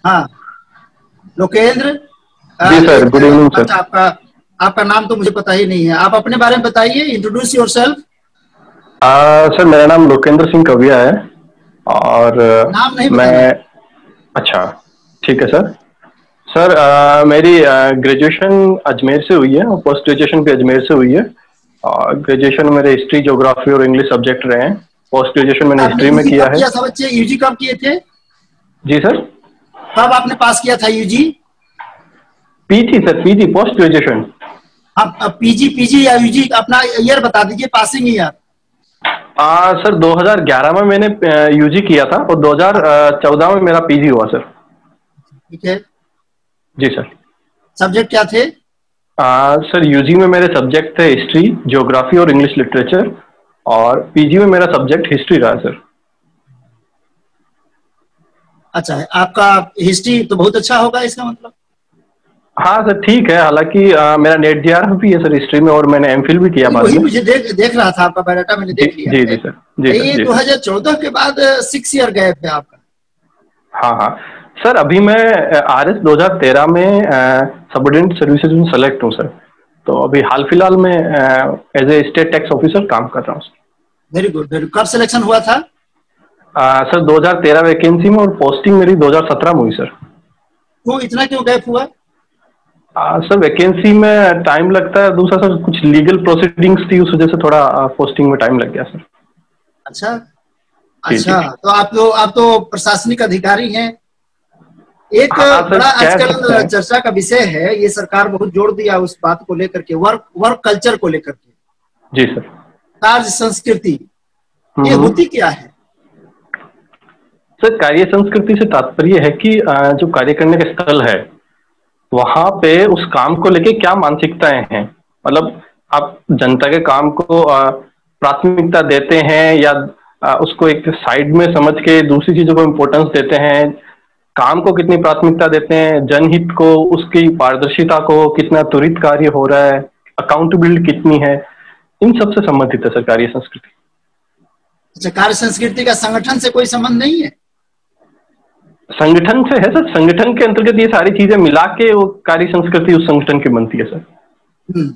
हाँ, लोकेंद्र। जी sir, good evening sir. अच्छा, आपका आपका नाम तो मुझे पता ही नहीं है, आप अपने बारे में बताइए, इंट्रोड्यूस योरसेल्फ। सर मेरा नाम लोकेंद्र सिंह कविया है और नाम नहीं मैं। बताना है। अच्छा, ठीक है सर। सर मेरी ग्रेजुएशन अजमेर से हुई है और पोस्ट ग्रेजुएशन भी अजमेर से हुई है। और ग्रेजुएशन मेरे हिस्ट्री, ज्योग्राफी और इंग्लिश सब्जेक्ट रहे हैं। पोस्ट ग्रेजुएशन मैंने आपने हिस्ट्री में यूजी किया कब है। किया था बच्चे? यूजी कब किए थे? जी सर। कब आपने पास किया था UG? PG sir, PG post graduation. आप पीजी पीजी या यूजी अपना ईयर बता दीजिए, पासिंग ईयर। सर 2011 में मैंने यूजी किया था और 2014 में मेरा पीजी हुआ सर। ठीक है। जी सर। सब्जेक्ट क्या थे? सर यूजी में मेरे सब्जेक्ट थे हिस्ट्री, ज्योग्राफी और इंग्लिश लिटरेचर। और पीजी में मेरा सब्जेक्ट हिस्ट्री रहा सर। अच्छा है, आपका हिस्ट्री तो बहुत अच्छा होगा इसका मतलब। हाँ सर, ठीक है। हालांकि मेरा नेट जीआरएफ भी है सर हिस्ट्री में और मैंने एमफिल भी किया नहीं, बाद वही में। मुझे देख रहा था, आपका बायोडाटा मैंने जी देख लिया जी है। जी सर। जी सर। ये जी सर। 2014 के बाद 6 ईयर गैप है आपका। हाँ हाँ सर, अभी मैं आरएस 2013 में सबऑर्डिनेट सर्विसेज में सेलेक्ट हूँ सर। तो अभी हाल फिलहाल में as a state tax officer काम कर रहा हूँ सर। Very good very. कब सिलेक्शन हुआ था? सर 2013 वैकेंसी में और पोस्टिंग मेरी 2017 में हुई सर। क्यों इतना क्यों गैप हुआ? सर वैकेंसी में टाइम लगता है, दूसरा सर कुछ लीगल प्रोसीडिंग्स थी, उस वजह से थोड़ा पोस्टिंग में टाइम लग गया सर। अच्छा जी जी। अच्छा, तो आप तो प्रशासनिक अधिकारी हैं। एक हाँ सर, बड़ा कह सकते आजकल हैं। चर्चा का विषय है, ये सरकार बहुत जोर दिया उस बात को लेकर के, वर्क वर्क कल्चर को लेकर के, जी सर। कार्य संस्कृति, ये हम्म। होती क्या है? सर कार्य संस्कृति से तात्पर्य है कि जो कार्य करने का स्थल है वहां पे उस काम को लेके क्या मानसिकताएं हैं। मतलब आप जनता के काम को प्राथमिकता देते हैं या उसको एक साइड में समझ के दूसरी चीजों को इम्पोर्टेंस देते हैं। काम को कितनी प्राथमिकता देते हैं, जनहित को, उसकी पारदर्शिता को, कितना त्वरित कार्य हो रहा है, अकाउंटेबिलिटी कितनी है, इन सब से संबंधित है सर कार्य संस्कृति। अच्छा, कार्य संस्कृति का संगठन से कोई संबंध नहीं है? संगठन से है सर, संगठन के अंतर्गत ये सारी चीजें मिला के वो कार्य संस्कृति उस संगठन की बनती है सर। हम्म।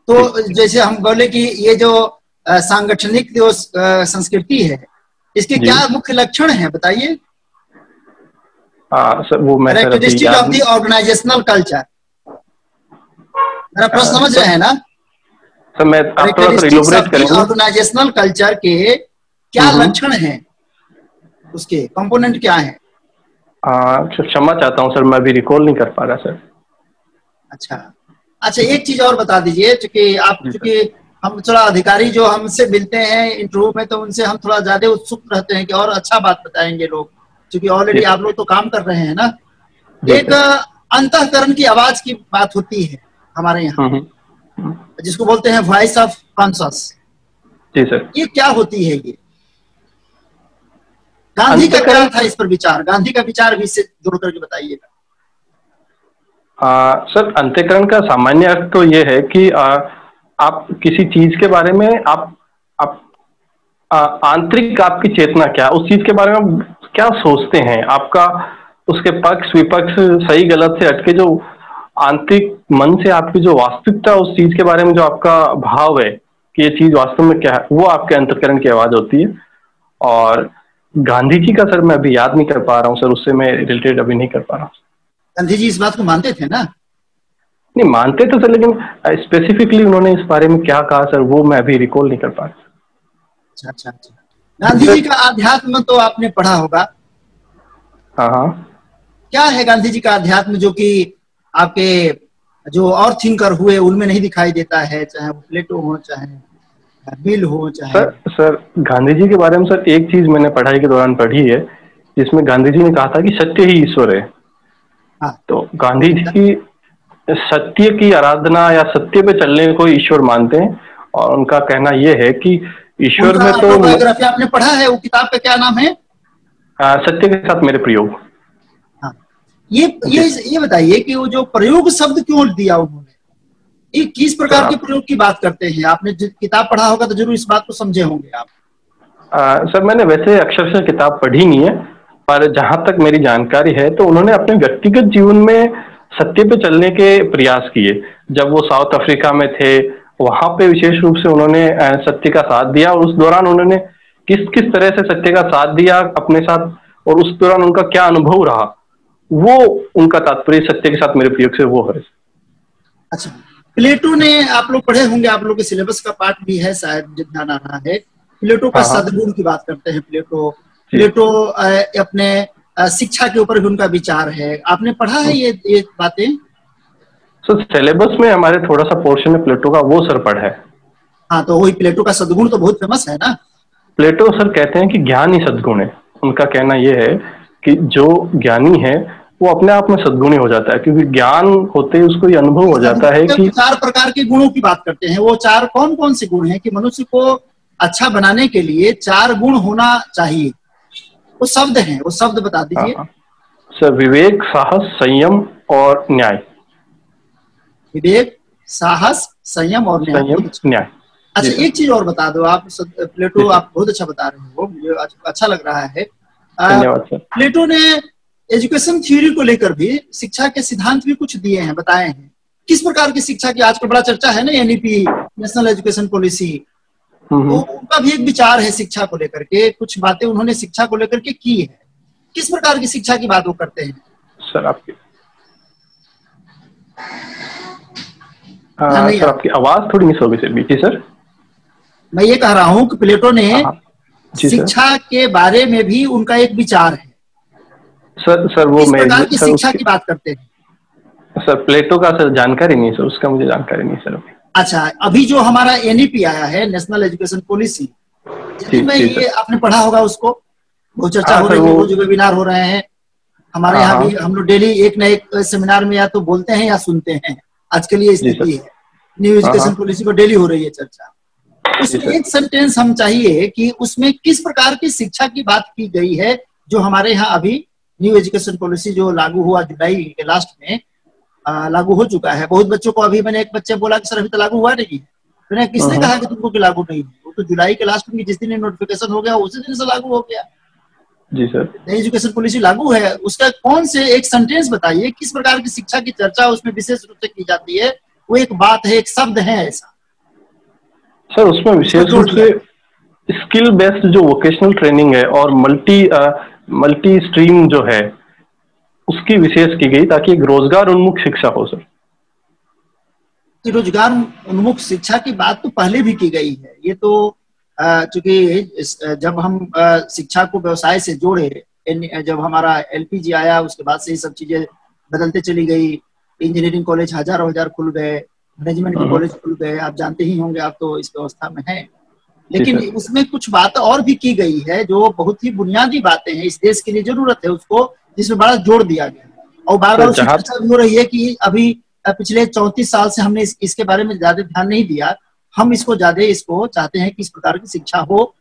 तो जैसे हम बोले कि ये जो सांगठनिक जो संस्कृति है, इसके जी। क्या मुख्य लक्षण हैं बताइए? सर वो मैं सर अभी कैरेक्टरिस्टिक ऑफ याद। The organisational culture. मेरा प्रश्न समझ रहे सर हैं ना? सर मैं आप थोड़ा सा कैरेक्टरिस्टिक्स ऑफ इलोबरेट द करेंगे। ऑर्गेनाइजेशनल कल्चर के क्या लक्षण हैं, उसके कंपोनेंट क्या हैं? क्षमा चाहता हूँ सर, मैं अभी रिकॉल नहीं कर पा रहा सर। अच्छा अच्छा, एक चीज और बता दीजिए, जी सर। चूंकि हम थोड़ा अधिकारी जो हमसे मिलते हैं इंटरव्यू में, तो उनसे हम थोड़ा ज्यादा उत्सुक रहते हैं कि और अच्छा बात बताएंगे लोग, क्योंकि जी ऑलरेडी आप सर। लोग तो काम कर रहे हैं ना। जी एक सर। अंतःकरण की आवाज की बात होती है हमारे यहाँ, हम्म। जिसको बोलते हैं वॉइस ऑफ कॉन्शस। जी सर। ये क्या होती है ये? गांधी का क्या अंतःकरण। था इस पर विचार? गांधी का विचार भी इससे जोड़ करके बताइएगा। सर अंतःकरण का सामान्य अर्थ तो ये है कि आप किसी चीज के बारे में आप आंतरिक आपकी चेतना क्या, उस चीज के बारे में क्या सोचते हैं, आपका उसके पक्ष विपक्ष सही गलत से हटके जो आंतरिक मन से आपकी जो वास्तविकता उस चीज के बारे में जो आपका भाव है कि ये चीज वास्तव में क्या है, वो आपके अंतःकरण की आवाज होती है। और गांधी जी का सर मैं अभी याद नहीं कर पा रहा हूँ सर, उससे मैं रिलेटेड अभी नहीं कर पा रहा हूँ। गांधी जी इस बात को मानते थे ना? नहीं मानते तो सर, लेकिन स्पेसिफिकली उन्होंने इस बारे में क्या कहा सर वो मैं अभी रिकॉल नहीं कर पा रहा। अच्छा अच्छा अच्छा। गांधी जी का अध्यात्म तो आपने पढ़ा होगा। हाँ हाँ। क्या है गांधी जी का अध्यात्म जो कि आपके जो और थिंकर हुए उनमें नहीं दिखाई देता है, चाहे वो प्लेटो हो, चाहे मिल हो, चाहे। सर गांधी जी के बारे में सर एक चीज मैंने पढ़ाई के दौरान पढ़ी है, जिसमें गांधी जी ने कहा था कि सत्य ही ईश्वर है। हाँ, तो गांधी जी सत्य की आराधना या सत्य पे चलने को ईश्वर मानते हैं। और उनका कहना यह है कि ईश्वर उनका में तो ऑटोबायोग्राफी आपने पढ़ा है? वो किताब का क्या नाम है? सत्य के साथ मेरे प्रयोग। हाँ, ये जी ये ये बताइए कि वो जो प्रयोग शब्द क्यों दिया उन्होंने, ये किस सर। प्रकार के प्रयोग की बात करते हैं? आपने किताब पढ़ा होगा तो जरूर इस बात को समझे होंगे आप। सर मैंने वैसे अक्षरशः किताब पढ़ी नहीं है, पर जहां तक मेरी जानकारी है तो उन्होंने अपने व्यक्तिगत जीवन में सत्य पे चलने के प्रयास किए। जब वो साउथ अफ्रीका में थे, वहां पे विशेष रूप से उन्होंने सत्य का साथ दिया, और उस दौरान उन्होंने किस किस तरह से सत्य का साथ दिया अपने साथ, और उस दौरान उनका क्या अनुभव रहा, वो उनका तात्पर्य सत्य के साथ मेरे प्रयोग से वो है। अच्छा, प्लेटो ने आप लोग पढ़े होंगे, आप लोग के सिलेबस का पार्ट भी है शायद, जितना आ रहा है। प्लेटो का हाँ हाँ सद्गुण की बात करते हैं प्लेटो। जी। प्लेटो अपने शिक्षा के ऊपर भी उनका विचार है। आपने पढ़ा है ये बातें? सर सिलेबस में हमारे थोड़ा सा पोर्शन है प्लेटो का, वो सर पढ़ा है। हाँ, तो वही प्लेटो का सद्गुण तो बहुत फेमस है ना। प्लेटो सर कहते हैं कि ज्ञान ही सद्गुण है। उनका कहना यह है कि जो ज्ञानी है वो अपने आप में सद्गुणी हो जाता है, क्योंकि ज्ञान होते ही उसको ये अनुभव हो जाता है कि 4 प्रकार के गुणों की बात करते हैं। वो 4 कौन कौन से गुण हैं कि मनुष्य को अच्छा बनाने के लिए 4 गुण होना चाहिए? वो शब्द हैं, वो शब्द बता दीजिए। हाँ सर, विवेक, साहस, संयम और न्याय। विवेक, साहस, संयम और न्याय। संयम, न्याय। अच्छा, एक चीज और बता दो आप प्लेटो, आप बहुत अच्छा बता रहे हो, मुझे अच्छा लग रहा है। धन्यवाद सर। प्लेटो ने एजुकेशन थ्योरी को लेकर भी, शिक्षा के सिद्धांत भी कुछ दिए हैं, बताए हैं। किस प्रकार की शिक्षा की आजकल बड़ा चर्चा है ना, एनईपी, नेशनल एजुकेशन पॉलिसी, तो उनका भी एक विचार है शिक्षा को लेकर के। कुछ बातें उन्होंने शिक्षा को लेकर के की है। किस प्रकार की शिक्षा की बात वो करते हैं सर? आपकी आवाज थोड़ी मिस हो गई सर बीच। सर मैं ये कह रहा हूँ कि प्लेटो ने शिक्षा के बारे में भी उनका एक विचार है। सर वो किस प्रकार की शिक्षा की बात करते हैं? सर प्लेटो का सर जानकारी नहीं सर, उसका मुझे जानकारी नहीं सर। अच्छा, अभी जो हमारा एनईपी आया है, नेशनल एजुकेशन पॉलिसी, में ये आपने पढ़ा होगा, उसको बहुत चर्चा हो रही है, वो जो वेबिनार हो रहे हैं हमारे यहाँ भी। हम लोग डेली एक न एक सेमिनार में या तो बोलते हैं या सुनते हैं। आजकल ये स्थिति है, न्यू एजुकेशन पॉलिसी पर डेली हो रही है चर्चा। उसमें एक सेंटेंस हम चाहिए कि उसमें किस प्रकार की शिक्षा की बात की गई है, जो हमारे यहाँ अभी न्यू एजुकेशन पॉलिसी जो लागू हुआ जुलाई के लास्ट में, लागू हो चुका है। बहुत बच्चों को, अभी मैंने एक बच्चे बोला कि सर अभी तो लागू हुआ नहीं है। मैंने किसने कहा कि तुमको कि लागू नहीं है? वो तो जुलाई के लास्ट में जिस दिन नोटिफिकेशन हो गया उसी दिन से लागू हो गया। जी सर, नई एजुकेशन पॉलिसी लागू है, उसका कौन से एक सेंटेंस बताइए किस प्रकार की शिक्षा की चर्चा उसमें विशेष रूप से की जाती है। वो एक बात है, एक शब्द है ऐसा सर। उसमें विशेष रूप से स्किल बेस्ड जो वोकेशनल ट्रेनिंग है और मल्टी स्ट्रीम जो है उसकी विशेष की गई, ताकि एक रोजगार उन्मुख शिक्षा हो सर। रोजगार उन्मुख शिक्षा की बात तो पहले भी की गई है। ये तो चूंकि जब हम शिक्षा को व्यवसाय से जोड़े, जब हमारा एलपीजी आया उसके बाद से ये सब चीजें बदलते चली गई। इंजीनियरिंग कॉलेज हजार खुल गए, मैनेजमेंट के कॉलेज खुल गए, आप जानते ही होंगे, आप तो इस व्यवस्था में हैं। लेकिन उसमें कुछ बात और भी की गई है जो बहुत ही बुनियादी बातें हैं, इस देश के लिए जरूरत है उसको, जिसमें बड़ा जोर दिया गया। और बार बार उसकी चर्चा भी हो रही है कि अभी पिछले 34 साल से हमने इसके बारे में ज्यादा ध्यान नहीं दिया। हम इसको चाहते हैं कि इस प्रकार की शिक्षा हो।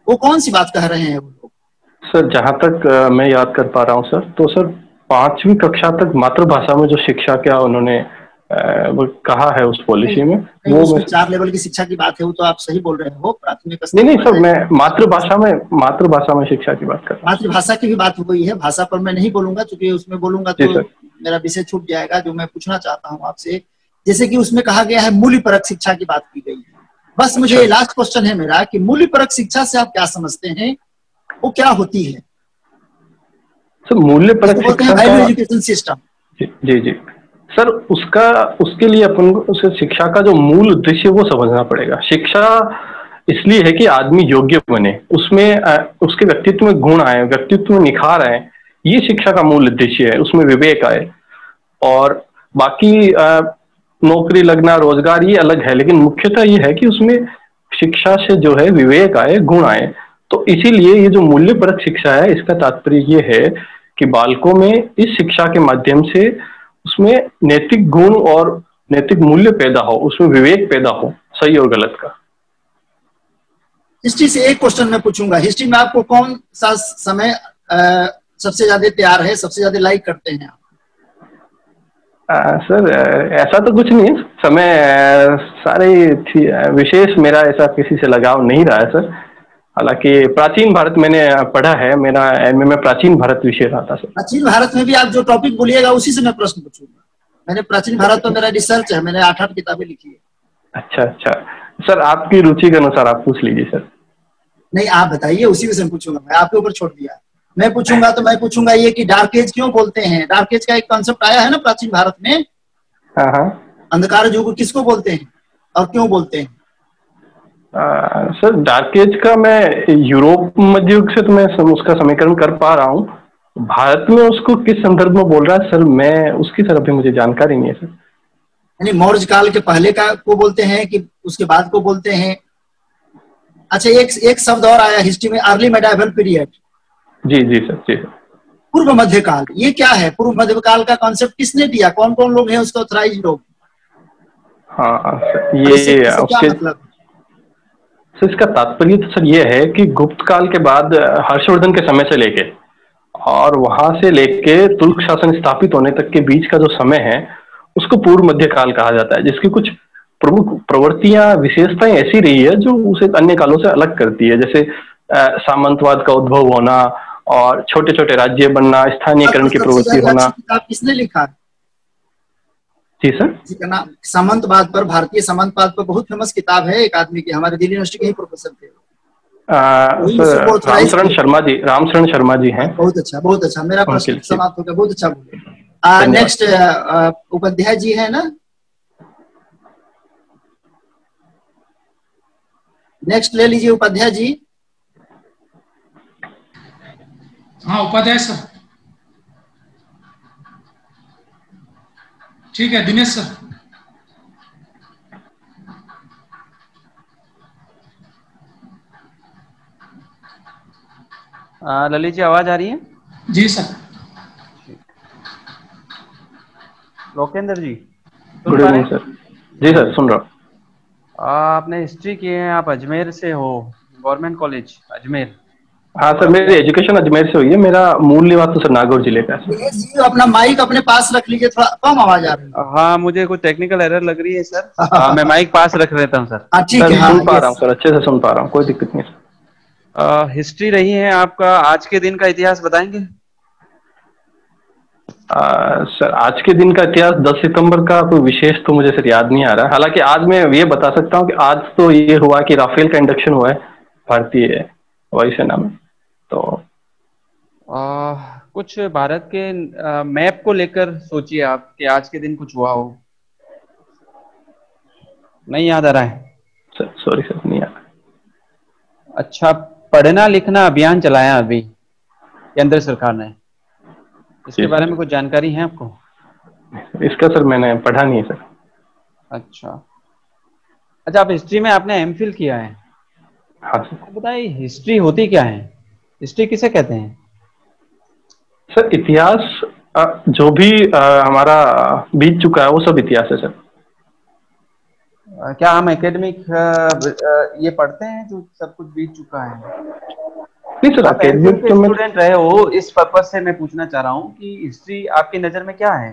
वो कौन सी बात कह रहे हैं वो लोग? सर जहां तक मैं याद कर पा रहा हूँ सर, तो सर 5वीं कक्षा तक मातृभाषा में जो शिक्षा क्या उन्होंने वो कहा है उस पॉलिसी में, वो 4 लेवल की शिक्षा की बात है। वो तो आप सही बोल रहे हो, प्राथमिक स्तर। नहीं सर, मैं मातृभाषा में शिक्षा की बात कर रहा हूँ। मातृभाषा की भी बात हो गई है, भाषा पर मैं नहीं बोलूंगा क्योंकि उसमें बोलूंगा तो मेरा विषय छूट जाएगा जो मैं पूछना चाहता हूँ आपसे। जैसे कि उसमें कहा गया है मूल्य परक शिक्षा की बात की गई है। बस मुझे लास्ट क्वेश्चन है मेरा कि मूल्य परक शिक्षा से आप क्या समझते हैं, वो क्या होती है? सर मूल्य परक शिक्षा वैल्यू एजुकेशन सिस्टम। जी सर, उसके लिए अपन को उस शिक्षा का जो मूल उद्देश्य वो समझना पड़ेगा। शिक्षा इसलिए है कि आदमी योग्य बने, उसमें उसके व्यक्तित्व में गुण आए, व्यक्तित्व में निखार आए, ये शिक्षा का मूल उद्देश्य है। उसमें विवेक आए, और बाकी नौकरी लगना, रोजगार, ये अलग है, लेकिन मुख्यतः ये है कि उसमें शिक्षा से जो है विवेक आए, गुण आए। तो इसीलिए ये जो मूल्य परक शिक्षा है, इसका तात्पर्य ये है कि बालकों में इस शिक्षा के माध्यम से उसमें नैतिक गुण और नैतिक मूल्य पैदा हो, उसमें विवेक पैदा हो, सही और गलत का। हिस्ट्री से एक क्वेश्चन मैं पूछूंगा, हिस्ट्री में आपको कौन सा समय सबसे ज्यादा तैयार है, सबसे ज्यादा लाइक करते हैं आप? सर ऐसा तो कुछ नहीं है, समय सारे विशेष मेरा ऐसा किसी से लगाव नहीं रहा है सर। हालांकि प्राचीन भारत मैंने पढ़ा है, मेरा एमए में प्राचीन भारत विषय रहा था सर। प्राचीन भारत में भी आप जो टॉपिक बोलिएगा उसी से मैं प्रश्न पूछूंगा। मैंने प्राचीन भारत तो मेरा रिसर्च है, मैंने 8 किताबें लिखी है। अच्छा अच्छा सर, आपकी रुचि के अनुसार आप पूछ लीजिए सर। नहीं, आप बताइए, उसी विषय में पूछूंगा, मैं आपके ऊपर छोड़ दिया। मैं पूछूंगा तो मैं पूछूंगा ये कि डार्क एज क्यों बोलते हैं? डार्क एज का एक कॉन्सेप्ट आया है ना प्राचीन भारत में। हाँ हाँ। अंधकार युग किसको बोलते हैं और क्यों बोलते हैं? सर डार्क एज का मैं यूरोप मध्य युग से तो मैं उसका समीकरण कर पा रहा हूँ। भारत में उसको किस संदर्भ में बोल रहा है सर, मैं उसकी तरफ भी मुझे जानकारी नहीं है सर। यानी मौर्य काल के पहले का को बोलते हैं कि उसके बाद को बोलते हैं? अच्छा, एक शब्द और आया हिस्ट्री में, अर्ली मेडाइवल पीरियड। जी जी सर, जी सर। पूर्व मध्यकाल, ये क्या है? पूर्व मध्यकाल का कॉन्सेप्ट किसने दिया? कौन कौन लोग हैं उसके ऑथराइज्ड लोग? हाँ सर, इससे ये क्या उसके मतलब? सर इसका तात्पर्य तो सर ये है कि गुप्त काल के बाद हर्षवर्धन के समय से लेके और वहां से लेके तुर्क शासन स्थापित होने तक के बीच का जो समय है उसको पूर्व मध्य काल कहा जाता है, जिसकी कुछ प्रमुख प्रवृत्तियां विशेषताएं ऐसी रही है जो उसे अन्य कालों से अलग करती है। जैसे सामंतवाद का उद्भव होना और छोटे छोटे राज्य बनना, स्थानीयकरण की सबसे प्रवृत्ति ज्यादा होना। अच्छी किताब किसने लिखा है? जी सर। जिसका नाम सामंतवाद पर, भारतीय सामंतवाद पर बहुत फेमस किताब है एक आदमी की, हमारे दिल्ली यूनिवर्सिटी के ही प्रोफेसर थे। वही उसी को सर ऑथराइज किया। रामशरण शर्मा जी हैं। बहुत अच्छा, बहुत अच्छा, मेरा उनके प्रश्न लिखे। समाप्त हो गया, बहुत अच्छा बोले। धन्यवाद। नेक्स्ट उपाध्याय जी है ना? नेक्स्ट ले लीजिए उपाध्याय जी। हाँ उपाध्याय सर, ठीक है। दिनेश सर। ललित जी आवाज आ रही है? जी सर। लोकेंद्र जी गुड इवनिंग सर। जी सर, सुन रहा हूँ। आपने हिस्ट्री की है, आप अजमेर से हो, गवर्नमेंट कॉलेज अजमेर। हाँ सर, मेरी एजुकेशन अजमेर से हुई है, मेरा मूल निवास तो सर नागौर जिले का है सर। जी, अपना माइक अपने पास रख लीजिए, थोड़ा कम आवाज आ रही है। हाँ मुझे कुछ टेक्निकल एरर लग रही है सर। मैं माइक पास रख लेता हूँ सर। ठीक सर है, हाँ, सुन पा रहा हूँ सर, अच्छे से सुन पा रहा हूँ, कोई दिक्कत नहीं सर। हिस्ट्री रही है आपका, आज के दिन का इतिहास बताएंगे? सर आज के दिन का इतिहास 10 सितंबर का कोई विशेष तो मुझे सर याद नहीं आ रहा। हालांकि आज मैं ये बता सकता हूँ कि आज तो ये हुआ कि राफेल का इंडक्शन हुआ है भारतीय वायुसेना में। तो कुछ भारत के मैप को लेकर सोचिए आप कि आज के दिन कुछ हुआ हो। नहीं याद आ रहा है सर? सॉरी सर, नहीं याद। अच्छा, पढ़ना लिखना अभियान चलाया अभी केंद्र सरकार ने, इसके बारे में कुछ जानकारी है आपको? इसका सर मैंने पढ़ा नहीं है सर। अच्छा अच्छा, आप हिस्ट्री में आपने एमफिल किया है? हाँ सर। बताइए हिस्ट्री होती क्या है, हिस्ट्री किसे कहते हैं? सर इतिहास जो भी हमारा बीत चुका है वो सब इतिहास है सर। क्या हम एकेडमिक ये पढ़ते हैं जो सब कुछ बीत चुका है? नहीं सर, आप एकेडमिक के तो मैं स्टूडेंट रहे हो, इस पर्पज से मैं पूछना चाह रहा हूँ कि हिस्ट्री आपकी नजर में क्या है?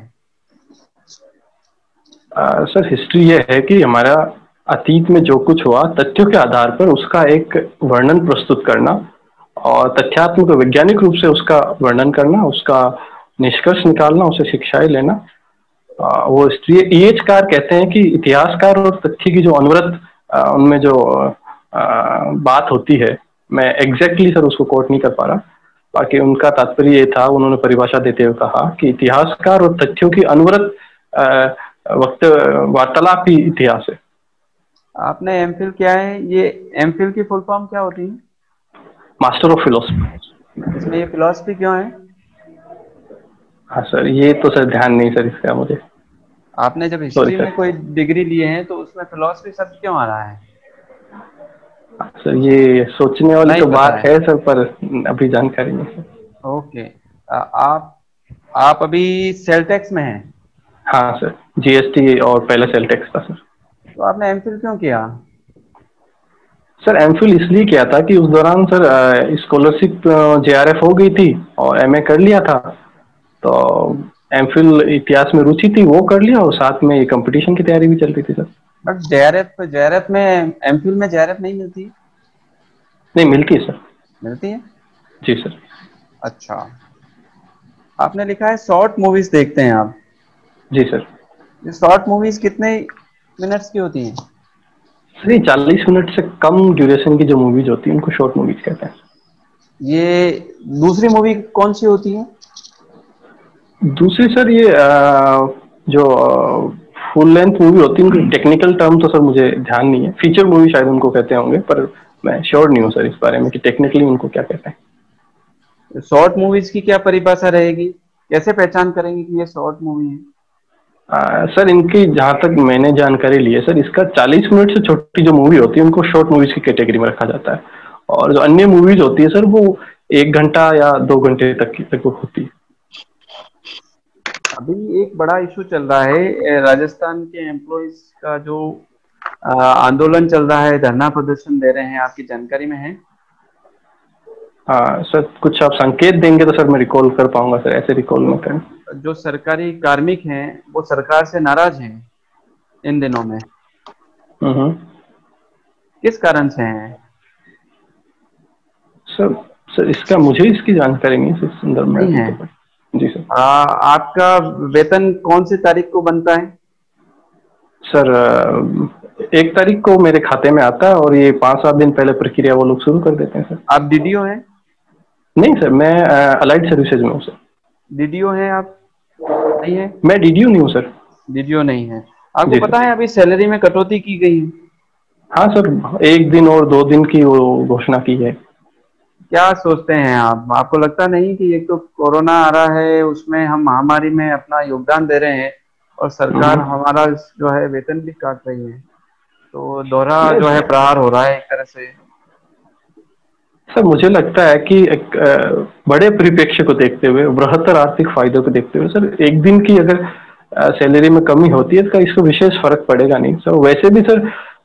सर हिस्ट्री ये है कि हमारा अतीत में जो कुछ हुआ तथ्यों के आधार पर उसका एक वर्णन प्रस्तुत करना और तथ्यात्मक वैज्ञानिक रूप से उसका वर्णन करना, उसका निष्कर्ष निकालना, उसे शिक्षाएं लेना। वो हिस्ट्री इतिहासकार कहते हैं कि इतिहासकार और तथ्य की जो अनवरत उनमें जो बात होती है, मैं एग्जैक्टली सर उसको कोट नहीं कर पा रहा, बाकी उनका तात्पर्य ये था, उन्होंने परिभाषा देते हुए कहा कि इतिहासकार और तथ्यों की अनवरत वक्त वार्तालाप ही इतिहास है। आपने एमफिल किया है, ये एमफिल की फुल फॉर्म क्या होती है? Master of philosophy. इसमें ये फिलोसफी क्यों है? हाँ सर, ये तो सर ध्यान नहीं सर इसका मुझे। आपने जब हिस्ट्री में कोई डिग्री लिए हैं तो उसमें फिलोसफी शब्द क्यों आ रहा है? सर ये सोचने वाली तो बात है सर, पर अभी जानकारी नहीं सर। ओके, आप अभी सेल टैक्स में हैं? हाँ सर, जीएसटी और पहले सेल टैक्स था सर। तो आपने एमफिल क्यों किया? सर एमफिल इसलिए किया था कि उस दौरान सर स्कॉलरशिप जेआरएफ हो गई थी और एमए कर लिया था, तो एमफिल इतिहास में रुचि थी वो कर लिया और साथ में ये कंपटीशन की तैयारी भी चल रही थी सर। बट जेआरएफ में एमफिल में जेआरएफ नहीं मिलती? नहीं, मिलती है सर। मिलती है? जी सर। अच्छा, आपने लिखा है शॉर्ट मूवीज देखते हैं आप। जी सर। ये शॉर्ट मूवीज कितने मिनट्स की होती हैं? सर ये 40 मिनट से कम ड्यूरेशन की जो मूवीज होती है उनको शॉर्ट मूवीज कहते हैं। ये दूसरी मूवी कौन सी होती है? दूसरी सर ये जो फुल लेंथ मूवी होती है, उनकी टेक्निकल टर्म तो सर मुझे ध्यान नहीं है, फीचर मूवी शायद उनको कहते होंगे, पर मैं श्योर नहीं हूँ सर इस बारे में कि टेक्निकली उनको क्या कहते हैं। शॉर्ट मूवीज की क्या परिभाषा रहेगी? कैसे पहचान करेंगे कि ये शॉर्ट मूवी है? सर इनकी जहाँ तक मैंने जानकारी ली है सर, इसका 40 मिनट से छोटी जो मूवी होती है उनको शॉर्ट मूवीज की कैटेगरी में रखा जाता है, और जो अन्य मूवीज होती है सर वो 1 घंटा या 2 घंटे तक वो होती है। अभी एक बड़ा इशू चल रहा है, राजस्थान के एम्प्लॉयज का जो आंदोलन चल रहा है, धरना प्रदर्शन दे रहे हैं, आपकी जानकारी में है? सर कुछ आप संकेत देंगे तो सर मैं रिकॉल कर पाऊंगा सर, ऐसे रिकॉल में करें। जो सरकारी कार्मिक हैं वो सरकार से नाराज हैं इन दिनों में। किस कारण से हैं? सर इसका मुझे इसकी जानकारी नहीं है इस संदर्भ में। नहीं है? जी सर। आपका वेतन कौन सी तारीख को बनता है? सर 1 तारीख को मेरे खाते में आता है, और ये 5-7 दिन पहले प्रक्रिया वो लोग शुरू कर देते हैं सर। आप डीडीओ हैं? नहीं सर, मैं अलाइड सर्विसेज में हूँ सर। डीडीओ हैं आप? नहीं है? मैं डीडीओ नहीं हूँ सर। डीडीओ नहीं है। आपको पता है अभी सैलरी में कटौती की गई है? हाँ सर, 1 दिन और 2 दिन की वो घोषणा की है। क्या सोचते हैं आप? आपको लगता नहीं कि एक तो कोरोना आ रहा है, उसमें हम महामारी में अपना योगदान दे रहे हैं, और सरकार हमारा जो है वेतन भी काट रही है, तो दोहरा जो है प्रहार हो रहा है एक तरह से। सर मुझे लगता है कि एक बड़े परिप्रेक्ष्य को देखते हुए, बृहत्तर आर्थिक फायदों को देखते हुए सर, 1 दिन की अगर सैलरी में कमी होती है तो इसको विशेष फर्क पड़ेगा नहीं सर। वैसे भी सर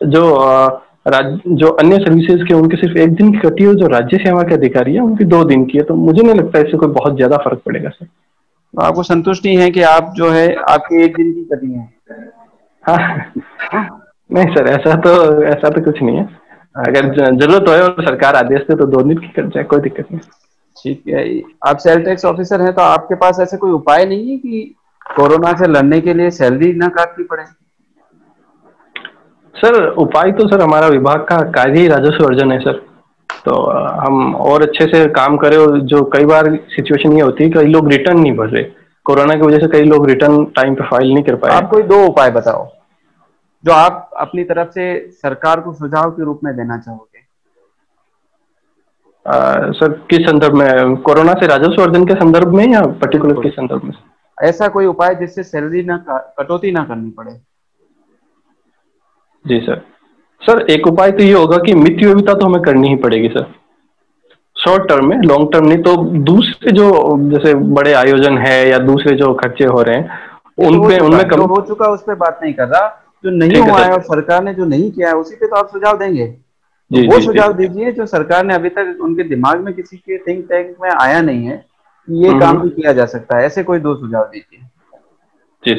जो अन्य सर्विसेज के उनके सिर्फ 1 दिन की कटी है, जो राज्य सेवा के अधिकारी है उनकी 2 दिन की है, तो मुझे नहीं लगता इससे कोई बहुत ज्यादा फर्क पड़ेगा सर। तो आपको संतुष्टि है कि आप जो है आपके 1 दिन की कटी है? हाँ नहीं सर, ऐसा तो कुछ नहीं है। अगर जरूरत हो और सरकार आदेश दे तो 2 दिन की कट जाए, कोई दिक्कत नहीं। ठीक है। आप सेल टैक्स ऑफिसर हैं, तो आपके पास ऐसे कोई उपाय नहीं है कि कोरोना से लड़ने के लिए सैलरी ना काटनी पड़े? सर उपाय तो सर हमारा विभाग का कार्य ही राजस्व अर्जन है सर, तो हम और अच्छे से काम करें। और जो कई बार सिचुएशन ये होती है, कई लोग रिटर्न नहीं भर रहे, कोरोना की वजह से कई लोग रिटर्न टाइम पे फाइल नहीं कर पाए। आप कोई 2 उपाय बताओ जो आप अपनी तरफ से सरकार को सुझाव के रूप में देना चाहोगे। सर किस संदर्भ में? कोरोना से राजस्व अर्जन के संदर्भ में या पर्टिकुलर किस संदर्भ में? ऐसा कोई उपाय जिससे सैलरी ना कटौती ना करनी पड़े। जी सर एक उपाय तो ये होगा कि मित योग्यता तो हमें करनी ही पड़ेगी सर, शॉर्ट टर्म में, लॉन्ग टर्म नहीं। तो दूसरे जो जैसे बड़े आयोजन है या दूसरे जो खर्चे हो रहे हैं उनमें कम हो चुका, उस पर बात नहीं कर रहा। जो नहीं हुआ है और सरकार ने जो नहीं किया है उसी पे तो आप सुझाव देंगे। तो वो सुझाव दीजिए जो सरकार ने अभी तक उनके दिमाग में, किसी के थिंक टैंक में आया नहीं है कि ये काम भी किया जा सकता है। ऐसे कोई 2 सुझाव दीजिए। जी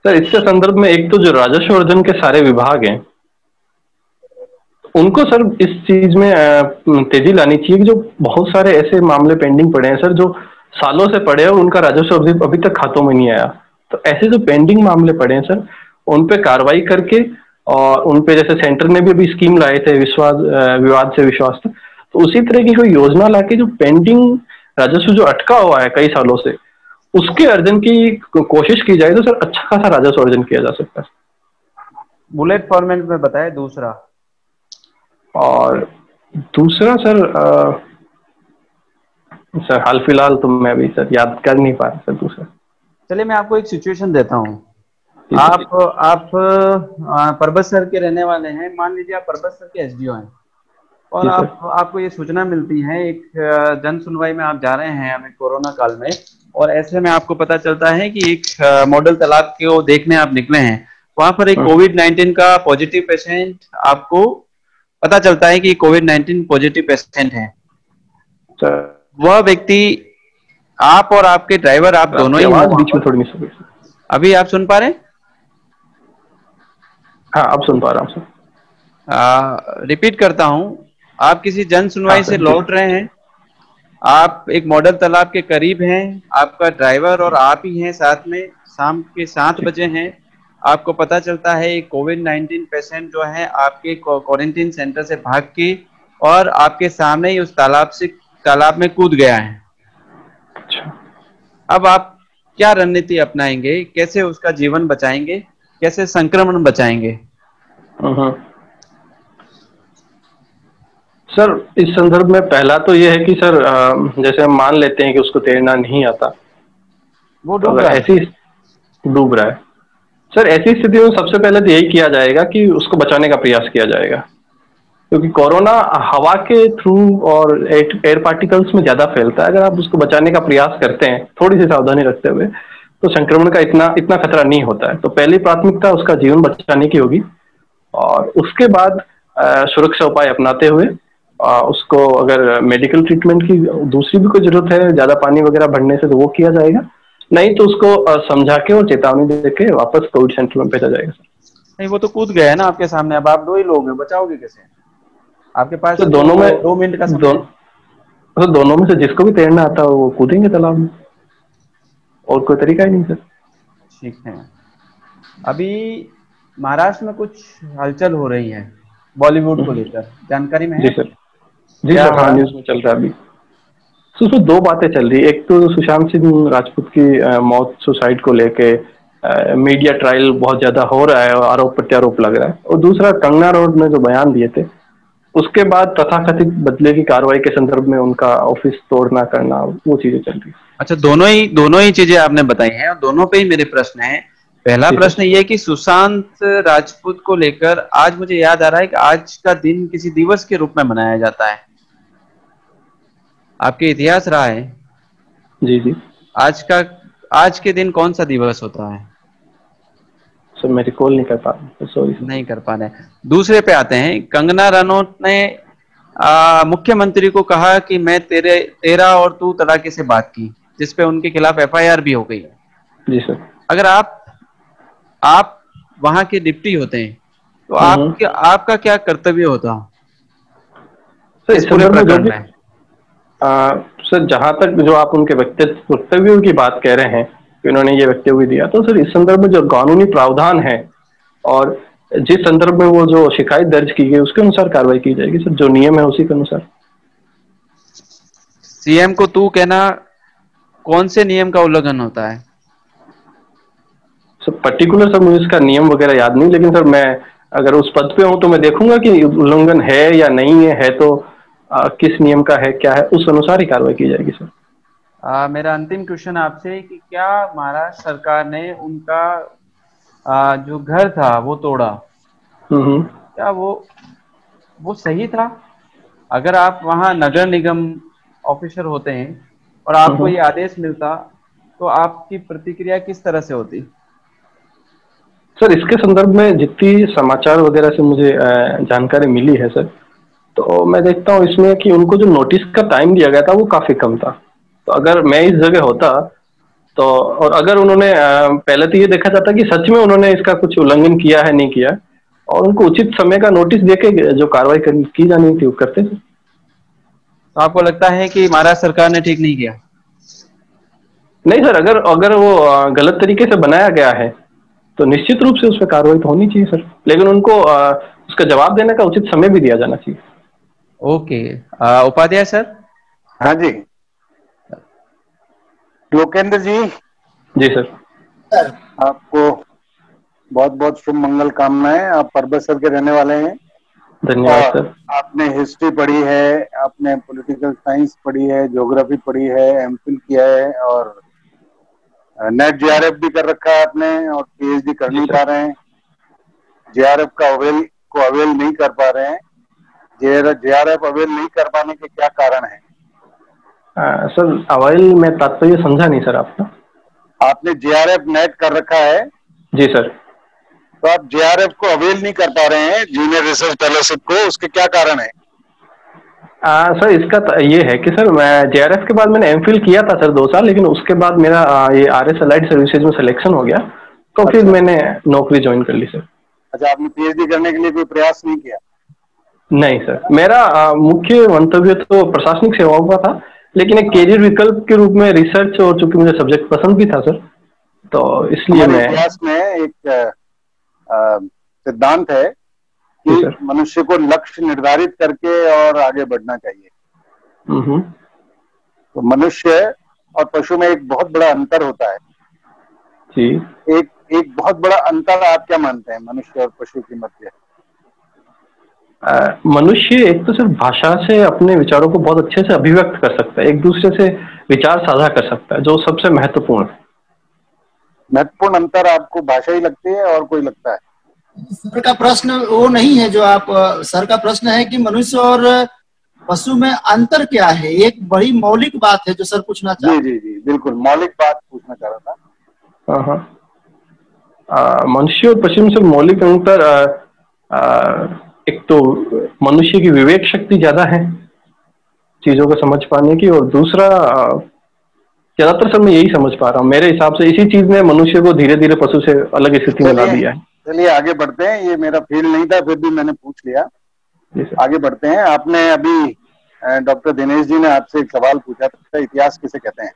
सर इसके संदर्भ में एक तो जो राजस्व अर्जन के सारे विभाग हैं उनको सर इस चीज में तेजी लानी चाहिए कि जो बहुत सारे ऐसे मामले पेंडिंग पड़े हैं सर, जो सालों से पड़े हैं और उनका राजस्व अभी तक खातों में नहीं आया। तो ऐसे जो पेंडिंग मामले पड़े हैं सर, उन पे कार्रवाई करके, और उन पे जैसे सेंटर ने भी अभी स्कीम लाए थे विवाद से विश्वास तक, तो उसी तरह की कोई योजना लाके जो पेंडिंग राजस्व जो अटका हुआ है कई सालों से, उसके अर्जन की कोशिश की जाए तो सर अच्छा खासा राजस्व अर्जन किया जा सकता है। बुलेट फॉर्मेट में बताए। दूसरा सर हाल फिलहाल तो मैं भी सर याद कर नहीं पा रहा सर दूसरा। चलिए मैं आपको एक सिचुएशन देता हूँ। आप परबत सर के रहने वाले हैं। मान लीजिए आप परबत सर के एसडीओ हैं, और आपको ये सूचना मिलती है, एक जन सुनवाई में आप जा रहे हैं हमें कोरोना काल में, और ऐसे में आपको पता चलता है कि एक मॉडल तालाब को देखने आप निकले हैं। वहां पर एक कोविड-19 का पॉजिटिव पेशेंट, आपको पता चलता है कि कोविड-19 पॉजिटिव पेशेंट है। वह व्यक्ति, आप और आपके ड्राइवर, आप दोनों ही बीच में थोड़ी मिस। अभी आप सुन पा रहे हैं? हाँ अब सुन पा रहा हूँ सर। रिपीट करता हूं आप किसी जन सुनवाई से लौट रहे हैं, आप एक मॉडल तालाब के करीब हैं, आपका ड्राइवर और आप ही हैं साथ में, शाम के 7 बजे हैं, आपको पता चलता है एक कोविड-19 पेशेंट जो है आपके क्वारंटीन सेंटर से भाग के और आपके सामने ही उस तालाब में कूद गया है। अब आप क्या रणनीति अपनाएंगे, कैसे उसका जीवन बचाएंगे, कैसे संक्रमण बचाएंगे? सर इस संदर्भ में पहला तो ये है कि सर जैसे हम मान लेते हैं कि उसको तैरना नहीं आता, वो डूब रहा है। ऐसी डूब रहा है सर, ऐसी स्थिति में सबसे पहले तो यही किया जाएगा कि उसको बचाने का प्रयास किया जाएगा, क्योंकि कोरोना हवा के थ्रू और एयर पार्टिकल्स में ज्यादा फैलता है। अगर आप उसको बचाने का प्रयास करते हैं थोड़ी सी सावधानी रखते हुए, तो संक्रमण का इतना खतरा नहीं होता है। तो पहली प्राथमिकता उसका जीवन बचाने की होगी, और उसके बाद सुरक्षा उपाय अपनाते हुए उसको अगर मेडिकल ट्रीटमेंट की दूसरी भी कोई जरूरत है, ज्यादा पानी वगैरह बढ़ने से, तो वो किया जाएगा, नहीं तो उसको समझा के और चेतावनी दे के वापस कोविड सेंटर में भेजा जाएगा। नहीं, वो तो कूद गया है ना आपके सामने, अब आप 2 ही लोग हैं, बचाओगे कैसे? आपके पास तो दोनों में 2 मिनट का समय तो दोनों में से जिसको भी तैरना आता है वो कूदेंगे तालाब में, और कोई तरीका ही नहीं सर। ठीक है। अभी महाराष्ट्र में कुछ हलचल हो रही है बॉलीवुड को लेकर, जानकारी में है? जी सर, हाँ न्यूज में चल रहा है अभी। तो उसमें 2 बातें चल रही है। एक तो सुशांत सिंह राजपूत की मौत, सुसाइड को लेके मीडिया ट्रायल बहुत ज्यादा हो रहा है और आरोप प्रत्यारोप लग रहा है, और दूसरा कंगना रनौत ने जो बयान दिए थे उसके बाद तथाकथित बदले की कार्रवाई के संदर्भ में उनका ऑफिस तोड़ना करना, वो चीजें चल रही है। अच्छा, दोनों ही चीजें आपने बताई हैं और दोनों पे ही मेरे प्रश्न हैं। पहला प्रश्न ये है कि सुशांत राजपूत को लेकर आज मुझे याद आ रहा है कि आज का दिन किसी दिवस के रूप में मनाया जाता है, आपके इतिहास रहा है। जी। आज के दिन कौन सा दिवस होता है? सर मैं रिकॉल नहीं कर पा रहा, सॉरी। नहीं कर पा रहे। दूसरे पे आते हैं, कंगना रनौत ने मुख्यमंत्री को कहा कि मैं तेरा और तू तड़ाके से बात की, जिसपे उनके खिलाफ FIR भी हो गई है। जी सर। अगर आप वहां के डिप्टी होते हैं तो आपका क्या कर्तव्य होता सर इस पूरे प्रकरण में? सर जहां तक जो आप उनके वक्तव्यों की बात कह रहे हैं कि उन्होंने ये वक्तव्य दिया, तो सर इस संदर्भ में जो कानूनी प्रावधान है और जिस संदर्भ में वो जो शिकायत दर्ज की गई उसके अनुसार कार्रवाई की जाएगी सर, जो नियम है उसी के अनुसार। सीएम को तू कहना कौन से नियम का उल्लंघन होता है? सर पर्टिकुलर सर मुझे इसका नियम वगैरह याद नहीं, लेकिन सर मैं अगर उस पद पे हूं तो मैं देखूंगा कि उल्लंघन है या नहीं है तो किस नियम का है, क्या है, उस अनुसार ही कार्रवाई की जाएगी सर। मेरा अंतिम क्वेश्चन आपसे कि क्या महाराष्ट्र सरकार ने उनका जो घर था वो तोड़ा, क्या वो सही था? अगर आप वहां नगर निगम ऑफिसर होते हैं और आपको ये आदेश मिलता तो आपकी प्रतिक्रिया किस तरह से होती? सर इसके संदर्भ में जितनी समाचार वगैरह से मुझे जानकारी मिली है सर, तो मैं देखता हूँ इसमें कि उनको जो नोटिस का टाइम दिया गया था वो काफी कम था। तो अगर मैं इस जगह होता तो, और अगर उन्होंने पहले तो ये देखा जाता कि सच में उन्होंने इसका कुछ उल्लंघन किया है नहीं किया, और उनको उचित समय का नोटिस देके जो कार्रवाई की जानी थी वो करते थे। तो आपको लगता है कि महाराष्ट्र सरकार ने ठीक नहीं किया? नहीं सर, अगर वो गलत तरीके से बनाया गया है तो निश्चित रूप से उस पर कार्रवाई तो होनी चाहिए सर, लेकिन उनको उसका जवाब देने का उचित समय भी दिया जाना चाहिए। Okay, Upadhyay sir. हाँ जी, लोकेंद्र जी। जी सर। आपको बहुत बहुत शुभ मंगल कामनाएं। आप परबतसर के रहने वाले हैं। धन्यवाद सर। आपने हिस्ट्री पढ़ी है, आपने पॉलिटिकल साइंस पढ़ी है, ज्योग्राफी पढ़ी है, एमफिल किया है और नेट JRF भी कर रखा है आपने, और PhD कर नहीं पा रहे हैं। JRF का अवेल नहीं कर पा रहे हैं। JRF अवेल नहीं कर पाने के क्या कारण है? सर अवेल में तात्पर्य समझा नहीं सर आपका। आपने JRF नेट कर रखा है? जी सर। तो आप JRF को अवेल नहीं कर पा रहे हैं, जूनियर रिसर्च फेलोशिप को, उसके क्या कारण है? सर इसका ये है कि सर मैं JRF के बाद मैंने MPhil किया था सर 2 साल, लेकिन उसके बाद मेरा ये RS अलाइड सर्विसेज में सिलेक्शन हो गया, तो फिर मैंने नौकरी ज्वाइन कर ली सर। अच्छा, आपने PhD करने के लिए कोई प्रयास नहीं किया? नहीं सर, मेरा मुख्य मंतव्य तो प्रशासनिक सेवाओं का था, लेकिन एक कैरियर विकल्प के रूप में रिसर्च, और चूंकि मुझे सब्जेक्ट पसंद भी था सर, तो इसलिए हमारे मैं। इतिहास में एक सिद्धांत है जी कि सर। मनुष्य को लक्ष्य निर्धारित करके और आगे बढ़ना चाहिए। तो मनुष्य और पशु में एक बहुत बड़ा अंतर होता है। जी। एक एक बहुत बड़ा अंतर आप क्या मानते हैं मनुष्य और पशु के मध्य? मनुष्य एक तो सिर्फ भाषा से अपने विचारों को बहुत अच्छे से अभिव्यक्त कर सकता है, एक दूसरे से विचार साझा कर सकता है, जो सबसे महत्वपूर्ण है। महत्वपूर्ण अंतर आपको भाषा ही लगती है और कोई लगता है? सर का प्रश्न वो नहीं है जो आप, सर का प्रश्न है कि मनुष्य और पशु में अंतर क्या है। एक बड़ी मौलिक बात है जो सर पूछना चाह जी जी जी बिल्कुल, मौलिक बात पूछना चाह रहा था। हाँ। मनुष्य और पशु में सिर्फ मौलिक अंतर, एक तो मनुष्य की विवेक शक्ति ज्यादा है चीजों को समझ पाने की, और दूसरा ज्यादातर सर मैं यही समझ पा रहा हूँ, मेरे हिसाब से इसी चीज ने मनुष्य को धीरे धीरे पशु से अलग स्थिति में ला दिया है। चलिए आगे बढ़ते हैं, ये मेरा फील्ड नहीं था फिर भी मैंने पूछ लिया। आगे बढ़ते हैं। आपने अभी डॉक्टर दिनेश जी ने आपसे एक सवाल पूछा था, इतिहास किसे कहते हैं?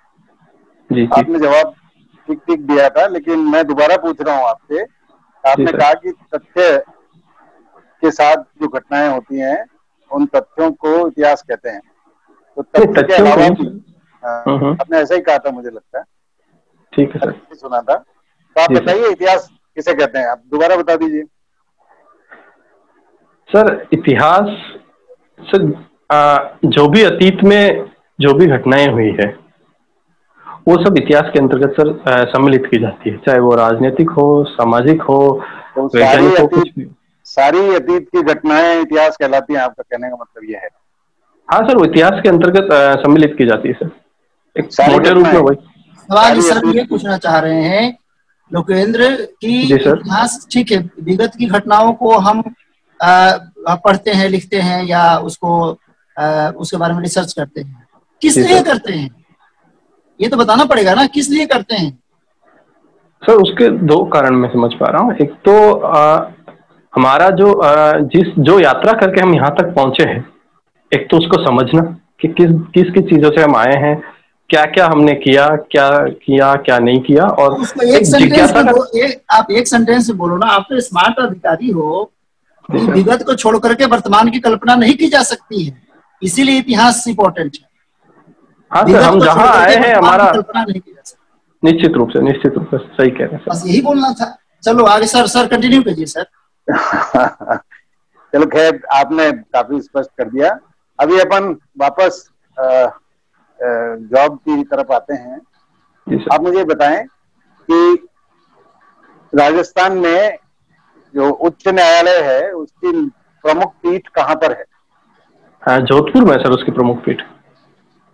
जी, जी। आपने जवाब ठीक ठीक दिया था, लेकिन मैं दोबारा पूछ रहा हूँ आपसे। आपने कहा कि तथ्य के साथ जो घटनाएं होती हैं उन तथ्यों को इतिहास कहते हैं। तो तथ्य के अलावा भी आपने ऐसा ही कहा था, मुझे लगता है। ठीक है सर, सुना था। तो आप बताइए इतिहास किसे कहते हैं, आप दोबारा बता दीजिए। सर इतिहास सर जो भी अतीत में जो भी घटनाएं हुई है वो सब इतिहास के अंतर्गत सर सम्मिलित की जाती है, चाहे वो राजनीतिक हो, सामाजिक हो, वैज्ञानिक हो, कुछ भी। सारी अतीत की घटनाएं इतिहास कहलाती हैं, आपका कहने का मतलब ये है? हाँ सर, वो इतिहास के अंतर्गत सम्मिलित की जाती है सर, एक मोटे रूप में। वही सवाल सर ये पूछना चाह रहे हैं लोकेंद्र की इतिहास ठीक है, विगत की घटनाओं को हम पढ़ते हैं, लिखते हैं, या उसको उसके बारे में रिसर्च करते हैं, किस लिए करते हैं ये तो बताना पड़ेगा ना, किस लिए करते हैं? सर उसके दो कारण मैं समझ पा रहा हूँ। एक तो हमारा जो यात्रा करके हम यहाँ तक पहुंचे हैं, एक तो उसको समझना कि किस चीजों से हम आए हैं, क्या क्या हमने किया, क्या नहीं किया, और उसको एक सेंटेंस में बोलो ना। आप तो स्मार्ट अधिकारी हो, विगत को छोड़ करके वर्तमान की कल्पना नहीं की जा सकती है, इसीलिए इतिहास इम्पोर्टेंट है। हाँ सर, हम जहाँ आए हैं हमारा कल्पना नहीं की जा सकती। निश्चित रूप से सही कह रहे हैं सर, बस यही बोलना था। चलो आगे सर कंटिन्यू कीजिए सर। चलो खैर, आपने काफी स्पष्ट कर दिया। अभी अपन वापस जॉब की तरफ आते हैं। आप मुझे बताएं कि राजस्थान में जो उच्च न्यायालय है उसकी प्रमुख पीठ कहाँ पर है? जोधपुर में सर उसकी प्रमुख पीठ।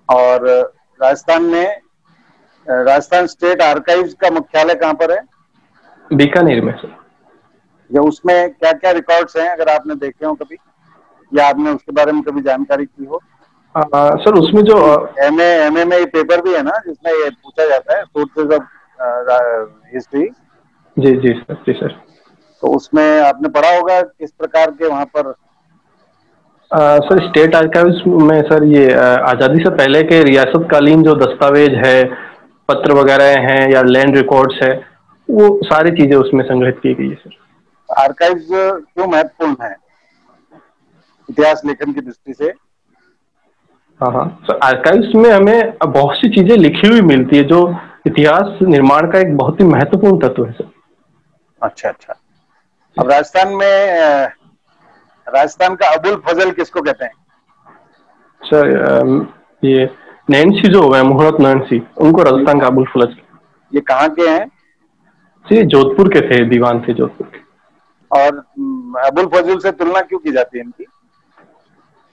और राजस्थान में राजस्थान स्टेट आर्काइव्स का मुख्यालय कहाँ पर है? बीकानेर में सर। जो उसमें क्या क्या रिकॉर्ड्स हैं, अगर आपने देखे हो कभी, या आपने उसके बारे में कभी जानकारी की हो? सर उसमें जो एमए में पेपर भी है ना, जिसमें ये पूछा जाता है सोर्सेज ऑफ हिस्ट्री। जी सर। तो उसमें आपने पढ़ा होगा किस प्रकार के वहाँ पर सर स्टेट आर्काइव्स में सर ये आज़ादी से पहले के रियासतकालीन जो दस्तावेज है, पत्र वगैरह हैं, या लैंड रिकॉर्ड्स है, वो सारी चीजें उसमें संग्रहित की गई है सर। आर्काइव्स क्यों महत्वपूर्ण है इतिहास लेखन की दृष्टि से? हाँ सर, आर्काइव्स में हमें बहुत सी चीजें लिखी हुई मिलती है जो इतिहास निर्माण का एक बहुत ही महत्वपूर्ण तत्व है सर। अच्छा। अब राजस्थान का अबुल फजल किसको कहते हैं? सर ये नैन्सी जो है, मुहूर्त नैन्सी, उनको राजस्थान का अबुल फजल। ये कहाँ के हैं? जी जोधपुर के थे, दीवान थे जोधपुर के। और अबुल फजल से तुलना क्यों की जाती है इनकी?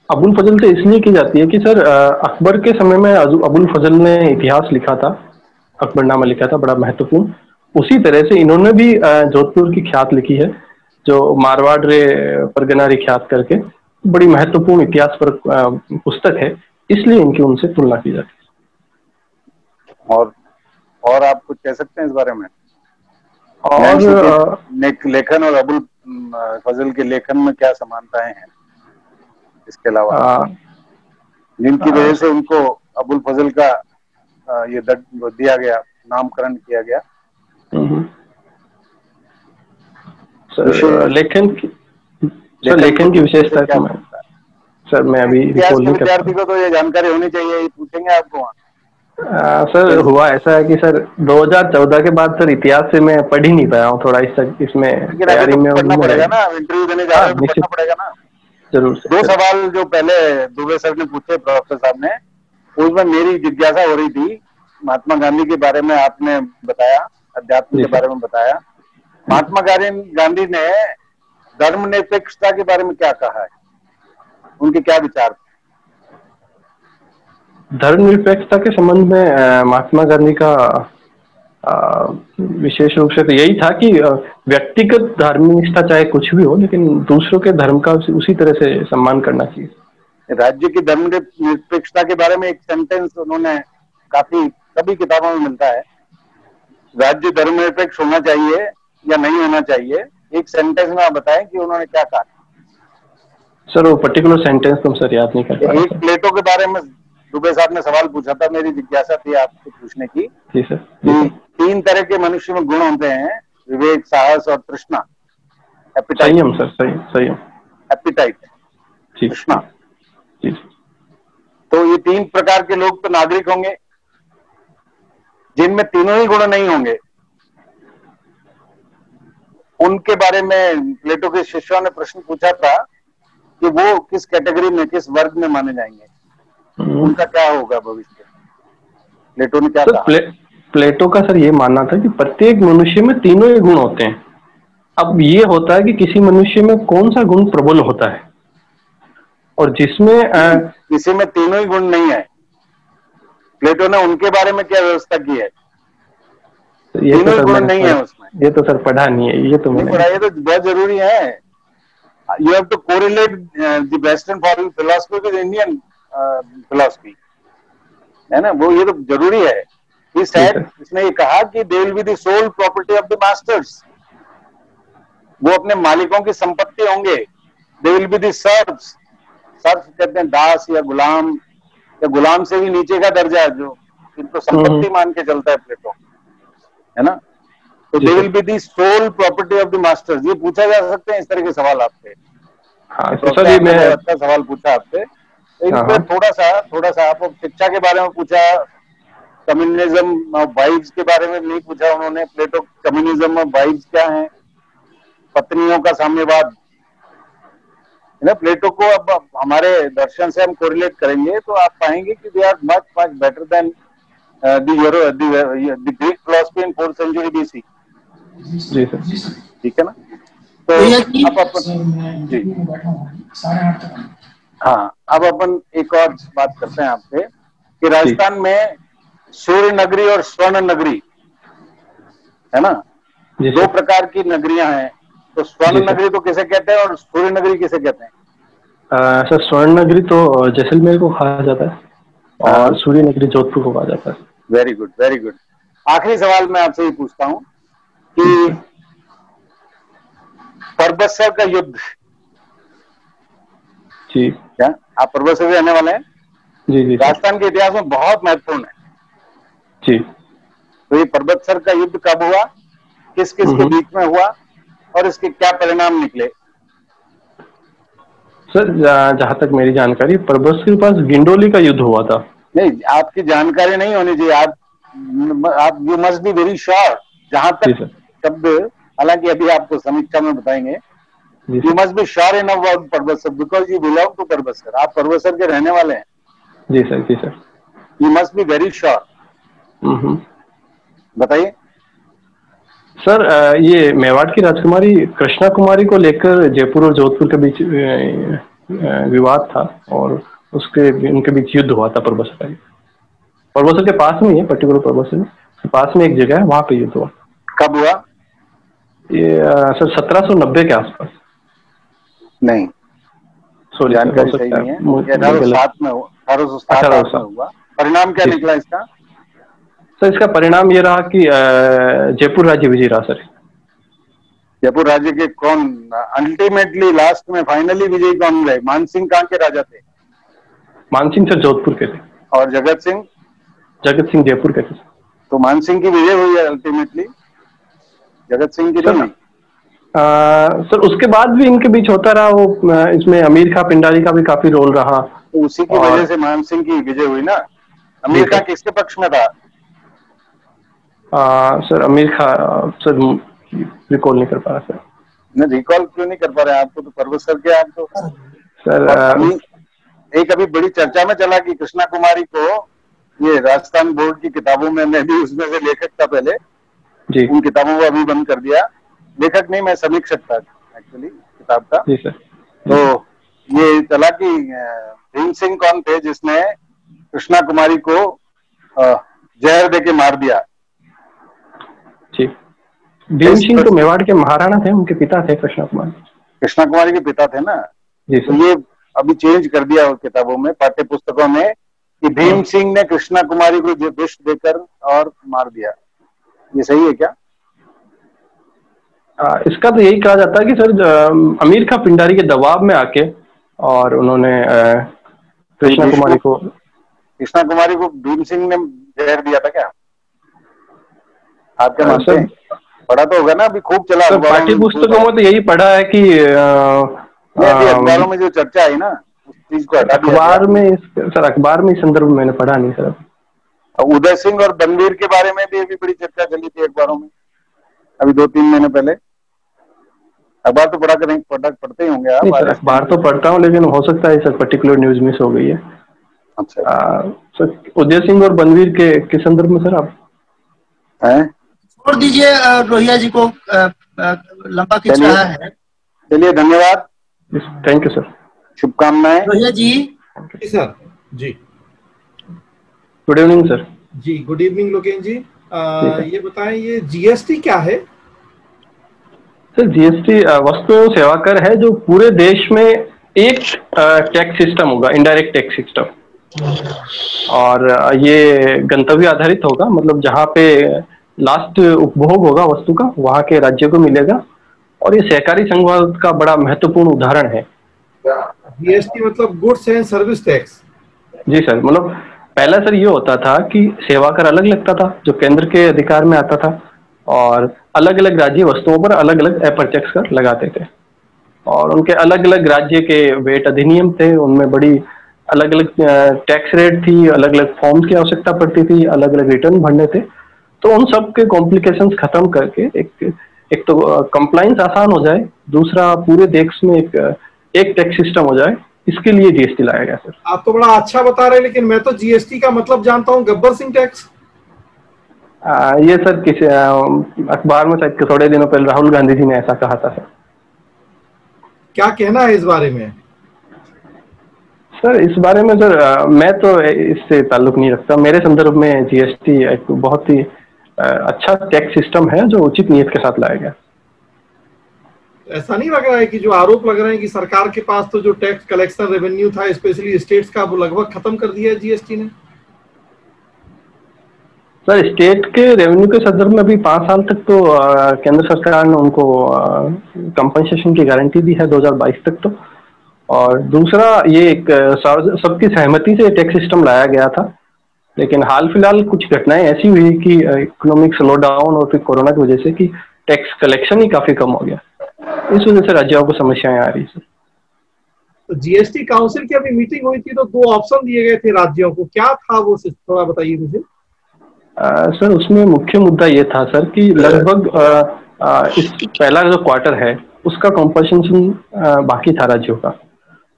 अबुल फजल से इसलिए की जाती है कि सर अकबर के समय में अबुल फजल ने इतिहास लिखा था, अकबरनामा लिखा था, बड़ा महत्वपूर्ण। उसी तरह से इन्होंने भी जोधपुर की ख्यात लिखी है, जो मारवाड़ रे परगना रे ख्यात करके, बड़ी महत्वपूर्ण इतिहास पर पुस्तक है, इसलिए इनकी उनसे तुलना की जाती है। और आप कुछ कह सकते हैं इस बारे में? और लेखन और अबुल फजल के लेखन में क्या समानताएं हैं? इसके अलावा जिनकी वजह से उनको अबुल फजल का ये दिया गया, नामकरण किया गया। लेखन की विशेषता क्या है सर? मैं अभी रिकॉल नहीं कर पा रहा। विद्यार्थी को तो ये जानकारी होनी चाहिए, ये पूछेंगे आपको वहाँ। सर हुआ ऐसा है कि सर 2014 के बाद सर इतिहास से मैं पढ़ ही नहीं पाया हूँ, थोड़ा इसमें तैयारी में पढ़ना पड़ेगा ना, इंटरव्यू देने जा रहे हो तो पढ़ना पड़ेगा ना। जरूर। 2 सवाल जो पहले दुबे सर ने पूछे प्रोफेसर साहब ने, उसमें मेरी जिज्ञासा हो रही थी। महात्मा गांधी के बारे में आपने बताया, अध्यात्म के बारे में बताया। महात्मा गांधी ने धर्मनिरपेक्षता के बारे में क्या कहा है, उनके क्या विचार? धर्मनिरपेक्षता के संबंध में महात्मा गांधी का विशेष रूप से तो यही था कि व्यक्तिगत धार्मिकता चाहे कुछ भी हो, लेकिन दूसरों के धर्म का उसी तरह से सम्मान करना चाहिए। राज्य की धर्मनिरपेक्षता के बारे में एक सेंटेंस उन्होंने सभी किताबों में मिलता है, राज्य धर्मनिरपेक्ष होना चाहिए या नहीं होना चाहिए। एक सेंटेंस में आप बताएं कि उन्होंने क्या कहा। सर वो पर्टिकुलर सेंटेंस तुम सर याद नहीं कर पा रहे। एक प्लेटो के बारे में दुबे साहब ने सवाल पूछा था, मेरी जिज्ञासा थी आपसे पूछने की। जी सर। कि 3 तरह के मनुष्य में गुण होते हैं, विवेक, साहस और तृष्णा, एपिटाइट। संयम सर, संयम, एपिटाइट, तृष्णा। तो ये 3 प्रकार के लोग तो नागरिक होंगे जिनमें तीनों ही गुण नहीं होंगे। उनके बारे में प्लेटो के शिष्यों ने प्रश्न पूछा था कि वो किस कैटेगरी में, किस वर्ग में माने जाएंगे, उनका क्या होगा भविष्य। प्लेटो ने क्या कहा? प्लेटो का सर ये मानना था कि प्रत्येक मनुष्य में तीनों ही गुण होते हैं। अब ये होता है कि किसी मनुष्य में कौन सा गुण प्रबल होता है, और जिसमें किसी में तीनों ही गुण नहीं है। प्लेटो ने उनके बारे में क्या व्यवस्था की है? ये तो सर गुण नहीं है उसमें। ये तो सर पढ़ा नहीं है, ये तो मैंने पढ़ा। ये तो बहुत जरूरी है। You have to correlate the western philosophy with Indian philosophy, है ना, वो ये तो जरूरी है। इसने ये कहा कि they will be the sole property of the masters, वो अपने मालिकों की संपत्ति होंगे। They will be the serfs, serfs कहते हैं दास या गुलाम, या गुलाम से भी नीचे का दर्जा है जो इनको संपत्ति मान के चलता है प्लेटो, है ना। तो they will be the sole property of the masters. ये पूछा जा सकते हैं इस तरह के सवाल आपसे। हाँ, तो सर ये मैं अच्छा सवाल पूछा आपसे। इन पर थोड़ा सा आप शिक्षा के बारे में पूछा, कम्युनिज्म ऑफ वाइव्स के बारे में नहीं पूछा उन्होंने। प्लेटो कम्युनिज्म ऑफ वाइव्स क्या है, पत्नियों का साम्यवाद, है ना। प्लेटो को अब हमारे दर्शन से हम कोरिलेट करेंगे तो आप पाएंगे कि they are much much better than the Greek philosophy in 4th century BC। जी सर, ठीक है ना। तो अब अपन जी हाँ, अब अपन एक और बात करते हैं आपसे कि राजस्थान में सूर्य नगरी और स्वर्ण नगरी, है ना, 2 प्रकार की नगरियां हैं। तो स्वर्ण नगरी तो किसे कहते हैं और सूर्य नगरी किसे कहते हैं? सर स्वर्ण नगरी तो जैसलमेर को कहा जाता है और सूर्य नगरी जोधपुर को कहा जाता है। Very good, very good. आखिरी सवाल मैं आपसे ये पूछता हूँ कि परबतसर का युद्ध, जी क्या आप परबतसर से रहने वाले हैं? जी। राजस्थान के इतिहास में बहुत महत्वपूर्ण है जी। तो ये परबतसर का युद्ध कब हुआ, किस किस के बीच में हुआ और इसके क्या परिणाम निकले? सर जहां तक मेरी जानकारी, परबतसर के पास गिंडोली का युद्ध हुआ था। नहीं, आपकी जानकारी नहीं होनी चाहिए। आप you must be very sure. जहां तक शब्द, हालांकि अभी आपको समीक्षा में बताएंगे, you must be sure in about Parbatsar because you belong to Parbatsar. आप परबतसर के रहने वाले हैं। जी सर, जी sir. You must be very sure. बताइए सर। ये मेवाड़ की राजकुमारी कृष्णा कुमारी को लेकर जयपुर और जोधपुर के बीच विवाद था और उनके बीच युद्ध हुआ था परबतसर। परबतसर के पास में ही है, पर्टिकुलर परबतसर के पास में एक जगह है, वहां पे युद्ध हुआ। कब हुआ ये? सर 1790 के आसपास। नहीं, सॉरी, जानकारी सही नहीं है। 1807 में हुआ। 1807 में हुआ। परिणाम क्या निकला इसका? सर इसका परिणाम ये रहा कि जयपुर राज्य विजयी रहा सर। जयपुर राज्य के कौन अल्टीमेटली लास्ट में फाइनली विजयी कौन रहे? मान सिंह कहाँ के राजा थे? मान सिंह सर जोधपुर के थे। और जगत सिंह? जगत सिंह जयपुर के थे। तो मान सिंह की विजय हुई है अल्टीमेटली, जगत सिंह की नहीं। सर उसके बाद भी इनके बीच होता रहा, वो इसमें अमीर खां पिंडारी का भी काफी रोल रहा। तो उसी की वजह से मान सिंह की विजय हुई ना। अमीर खां किसके पक्ष में था? सर अमीर खां सर रिकॉल नहीं कर पा रहा सर। नहीं, रिकॉल क्यों नहीं कर पा रहे? आपको तो पर्वत सर के, आप तो सर एक अभी बड़ी चर्चा में चला कि कृष्णा कुमारी को ये राजस्थान बोर्ड की किताबों में, मैं भी उसमें से लेखक था पहले जी, उन किताबों को अभी बंद कर दिया। लेखक नहीं, मैं समीक्षक था एक्चुअली किताब का। जी सर। तो ये चला कि भीम सिंह कौन थे जिसने कृष्णा कुमारी को जहर देके मार दिया? ठीक, भीम सिंह तो मेवाड़ के महाराणा थे, उनके पिता थे कृष्णा कुमारी। कृष्णा कुमारी के पिता थे ना जी तो सर। ये अभी चेंज कर दिया किताबों में, पाठ्य पुस्तकों में, कि भीम सिंह ने कृष्णा कुमारी को विष देकर और मार दिया। ये सही है क्या? इसका तो यही कहा जाता है कि सर अमीर खां पिंडारी के दबाव में आके और उन्होंने कृष्णा कुमारी को भीम सिंह ने जहर दिया था क्या? आप क्या मानते हैं? पढ़ा तो होगा ना, अभी खूब चला पाठ्य पुस्तकों में तो यही पढ़ा है कि अखबारों में जो चर्चा आई ना उस चीज को हटा दिया। अखबार में सर, अखबार में इस संदर्भ में मैंने पढ़ा नहीं सर। उदय सिंह और बनवीर के बारे में भी अभी बड़ी चर्चा चली थी अखबारों में, अभी 2-3 महीने पहले। अखबार तो पढ़ते ही होंगे आप? सर अखबार तो पढ़ता हूँ, लेकिन हो सकता है सर पर्टिकुलर न्यूज मिस हो गई है। अच्छा सर उदय सिंह और बनवीर के संदर्भ में सर आप हैं? छोड़ दीजिए, रोहिया जी को लंबा खींच रहा है। चलिए धन्यवाद, थैंक यू सर, शुभकामनाएं। रोहिया जी। जी सर। जी गुड इवनिंग सर। जी गुड इवनिंग लोकेन जी। ये बताएं, ये जीएसटी क्या है? सर जीएसटी वस्तु एवं सेवा कर है, जो पूरे देश में एक टैक्स सिस्टम होगा, इनडायरेक्ट टैक्स सिस्टम। और ये गंतव्य आधारित होगा, मतलब जहाँ पे लास्ट उपभोग होगा वस्तु का वहाँ के राज्य को मिलेगा। और ये सहकारी संघवाद का बड़ा महत्वपूर्ण उदाहरण है। जीएसटी मतलब गुड्स एंड सर्विस टैक्स? जी सर, मतलब पहला सर ये होता था कि सेवा कर अलग लगता था जो केंद्र के अधिकार में आता था, और अलग अलग राज्य वस्तुओं पर अलग अलग अप्रत्यक्ष कर लगाते थे, और उनके अलग अलग राज्य के वेट अधिनियम थे, उनमें बड़ी अलग अलग टैक्स रेट थी, अलग अलग फॉर्म्स की आवश्यकता पड़ती थी, अलग अलग रिटर्न भरने थे। तो उन सब के कॉम्प्लिकेशंस खत्म करके एक तो कंप्लाइंस आसान हो जाए, दूसरा पूरे देश में एक टैक्स सिस्टम हो जाए, इसके लिए जीएसटी लाया गया सर। आप तो बड़ा अच्छा बता रहे हैं, लेकिन मैं तो जीएसटी का मतलब जानता हूँ गब्बर सिंह टैक्स। ये सर किसी अखबार में शायद थोड़े दिनों पहले राहुल गांधी जी ने ऐसा कहा था सर। क्या कहना है इस बारे में? सर इस बारे में सर मैं तो इससे ताल्लुक नहीं रखता। मेरे संदर्भ में जीएसटी एक बहुत ही अच्छा टैक्स सिस्टम है जो उचित नियत के साथ लाया गया। ऐसा नहीं लग रहा है कि जो आरोप लग रहे हैं कि सरकार के पास तो जो टैक्स कलेक्शन रेवेन्यू था स्पेशली स्टेट्स का, वो लगभग खत्म कर दिया है जीएसटी ने? सर स्टेट के रेवेन्यू के संदर्भ में अभी 5 साल तक तो केंद्र सरकार ने उनको कंपनसेशन की गारंटी दी है 2022 तक तो। और दूसरा ये एक सबकी सहमति से टैक्स सिस्टम लाया गया था, लेकिन हाल फिलहाल कुछ घटनाएं ऐसी हुई कि इकोनॉमिक स्लो डाउन और फिर कोरोना की वजह से कि टैक्स कलेक्शन ही काफी कम हो गया, इस वजह से राज्यों को समस्याएं आ रही है। तो जीएसटी काउंसिल की अभी मीटिंग हुई थी तो 2 ऑप्शन दिए गए थे राज्यों को, क्या था वो थोड़ा बताइए मुझे। सर उसमें मुख्य मुद्दा ये था सर कि लगभग इस पहला जो क्वार्टर है उसका कॉम्पनसेशन बाकी था राज्यों का,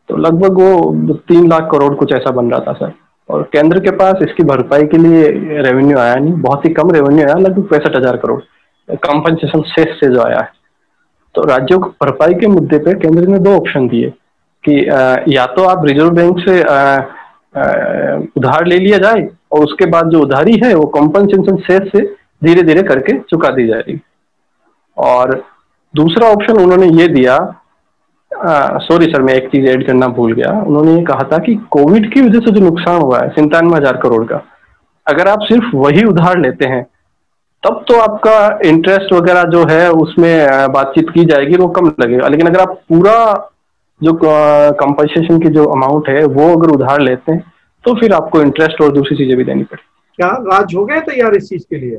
तो लगभग वो 3 लाख करोड़ कुछ ऐसा बन रहा था सर। और केंद्र के पास इसकी भरपाई के लिए रेवेन्यू आया नहीं, बहुत ही कम रेवेन्यू आया, लगभग 65,000 करोड़ कंपनसेशन शेष से जो आया है। तो राज्यों को भरपाई के मुद्दे पे केंद्र ने 2 ऑप्शन दिए कि या तो आप रिजर्व बैंक से उधार ले लिया जाए और उसके बाद जो उधारी है वो कंपनसेशन शेष से धीरे धीरे करके चुका दी जाएगी, और दूसरा ऑप्शन उन्होंने ये दिया, सॉरी सर मैं एक चीज ऐड करना भूल गया, उन्होंने ये कहा था कि कोविड की वजह से जो नुकसान हुआ है 97,000 करोड़ का, अगर आप सिर्फ वही उधार लेते हैं तब तो आपका इंटरेस्ट वगैरह जो है उसमें बातचीत की जाएगी, वो कम लगेगा। लेकिन अगर आप पूरा जो कंपनसेशन की जो अमाउंट है वो अगर उधार लेते हैं तो फिर आपको इंटरेस्ट और दूसरी चीजें भी देनी पड़ेगी। क्या राज्य हो गए तैयार इस चीज के लिए?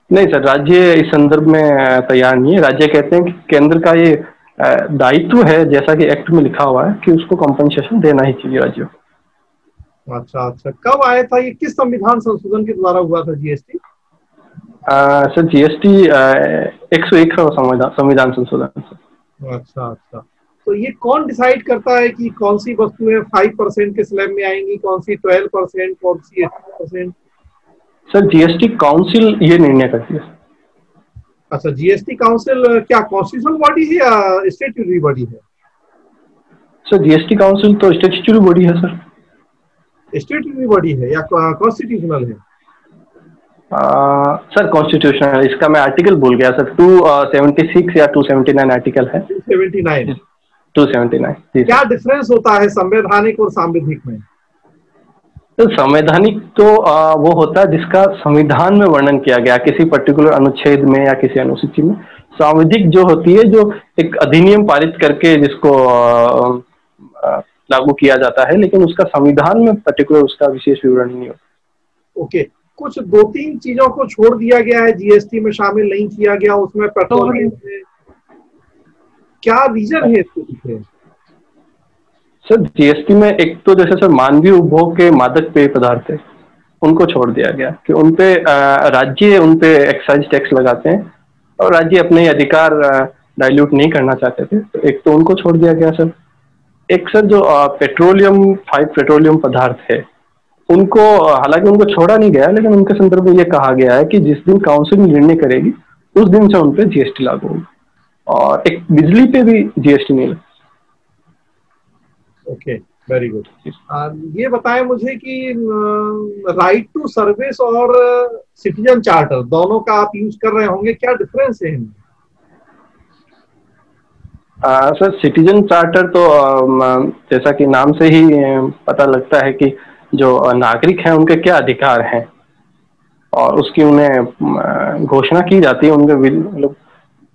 नहीं सर, राज्य इस संदर्भ में तैयार नहीं है। राज्य कहते हैं कि केंद्र का ये दायित्व है, जैसा कि एक्ट में लिखा हुआ है, कि उसको कंपनसेशन देना ही चाहिए राज्यों को। अच्छा अच्छा, कब आया था ये, किस संविधान संशोधन के द्वारा हुआ था जीएसटी? सर जीएसटी 101 संविधान संशोधन। अच्छा अच्छा, तो ये कौन डिसाइड करता है कि कौन सी वस्तुएं 5% के स्लैब में आएंगी, कौन सी 12%, कौन सी 18%? सर जीएसटी काउंसिल ये निर्णय करती है। अच्छा, जीएसटी काउंसिल क्या कॉन्स्टिट्यूशनल बॉडी है या स्टैट्यूटरी बॉडी है? सर जीएसटी काउंसिल तो स्टैट्यूटरी बॉडी है सर। स्टैट्यूटरी बॉडी है या कॉन्स्टिट्यूशनल है? सर कॉन्स्टिट्यूशनल, इसका मैं आर्टिकल भूल गया सर, 276 या 279 आर्टिकल है। 279। क्या डिफरेंस होता है संवैधानिक और सांविधिक में? तो संवैधानिक तो वो होता है जिसका संविधान में वर्णन किया गया किसी पर्टिकुलर अनुच्छेद में या किसी अनुसूची में। सांविधिक जो होती है जो एक अधिनियम पारित करके जिसको लागू किया जाता है, लेकिन उसका संविधान में पर्टिकुलर उसका विशेष विवरण नहीं होता। ओके, कुछ 2-3 चीजों को छोड़ दिया गया है, जीएसटी में शामिल नहीं किया गया, उसमें पेट्रोलियम है, क्या रीजन है इसके पीछे? सर जीएसटी में एक तो जैसे सर मानवीय उपभोग के मादक पेय पदार्थ है, उनको छोड़ दिया गया कि उनपे राज्य उनपे एक्साइज टैक्स लगाते हैं और राज्य अपने अधिकार डाइल्यूट नहीं करना चाहते थे, तो एक तो उनको छोड़ दिया गया सर। एक सर जो पेट्रोलियम पदार्थ है उनको, हालांकि उनको छोड़ा नहीं गया, लेकिन उनके संदर्भ में ये कहा गया है कि जिस दिन काउंसिल निर्णय करेगी उस दिन से उनपे जीएसटी लागू होगी, और एक बिजली पे भी जीएसटी नहीं लगता। Okay, very good. ये बताएं मुझे कि राइट टू सर्विस और सिटीजन चार्टर दोनों का आप यूज कर रहे होंगे, क्या डिफरेंस है इनमें? सर सिटीजन चार्टर तो जैसा कि नाम से ही पता लगता है कि जो नागरिक हैं उनके क्या अधिकार हैं और उसकी उन्हें घोषणा की जाती है, उनके मतलब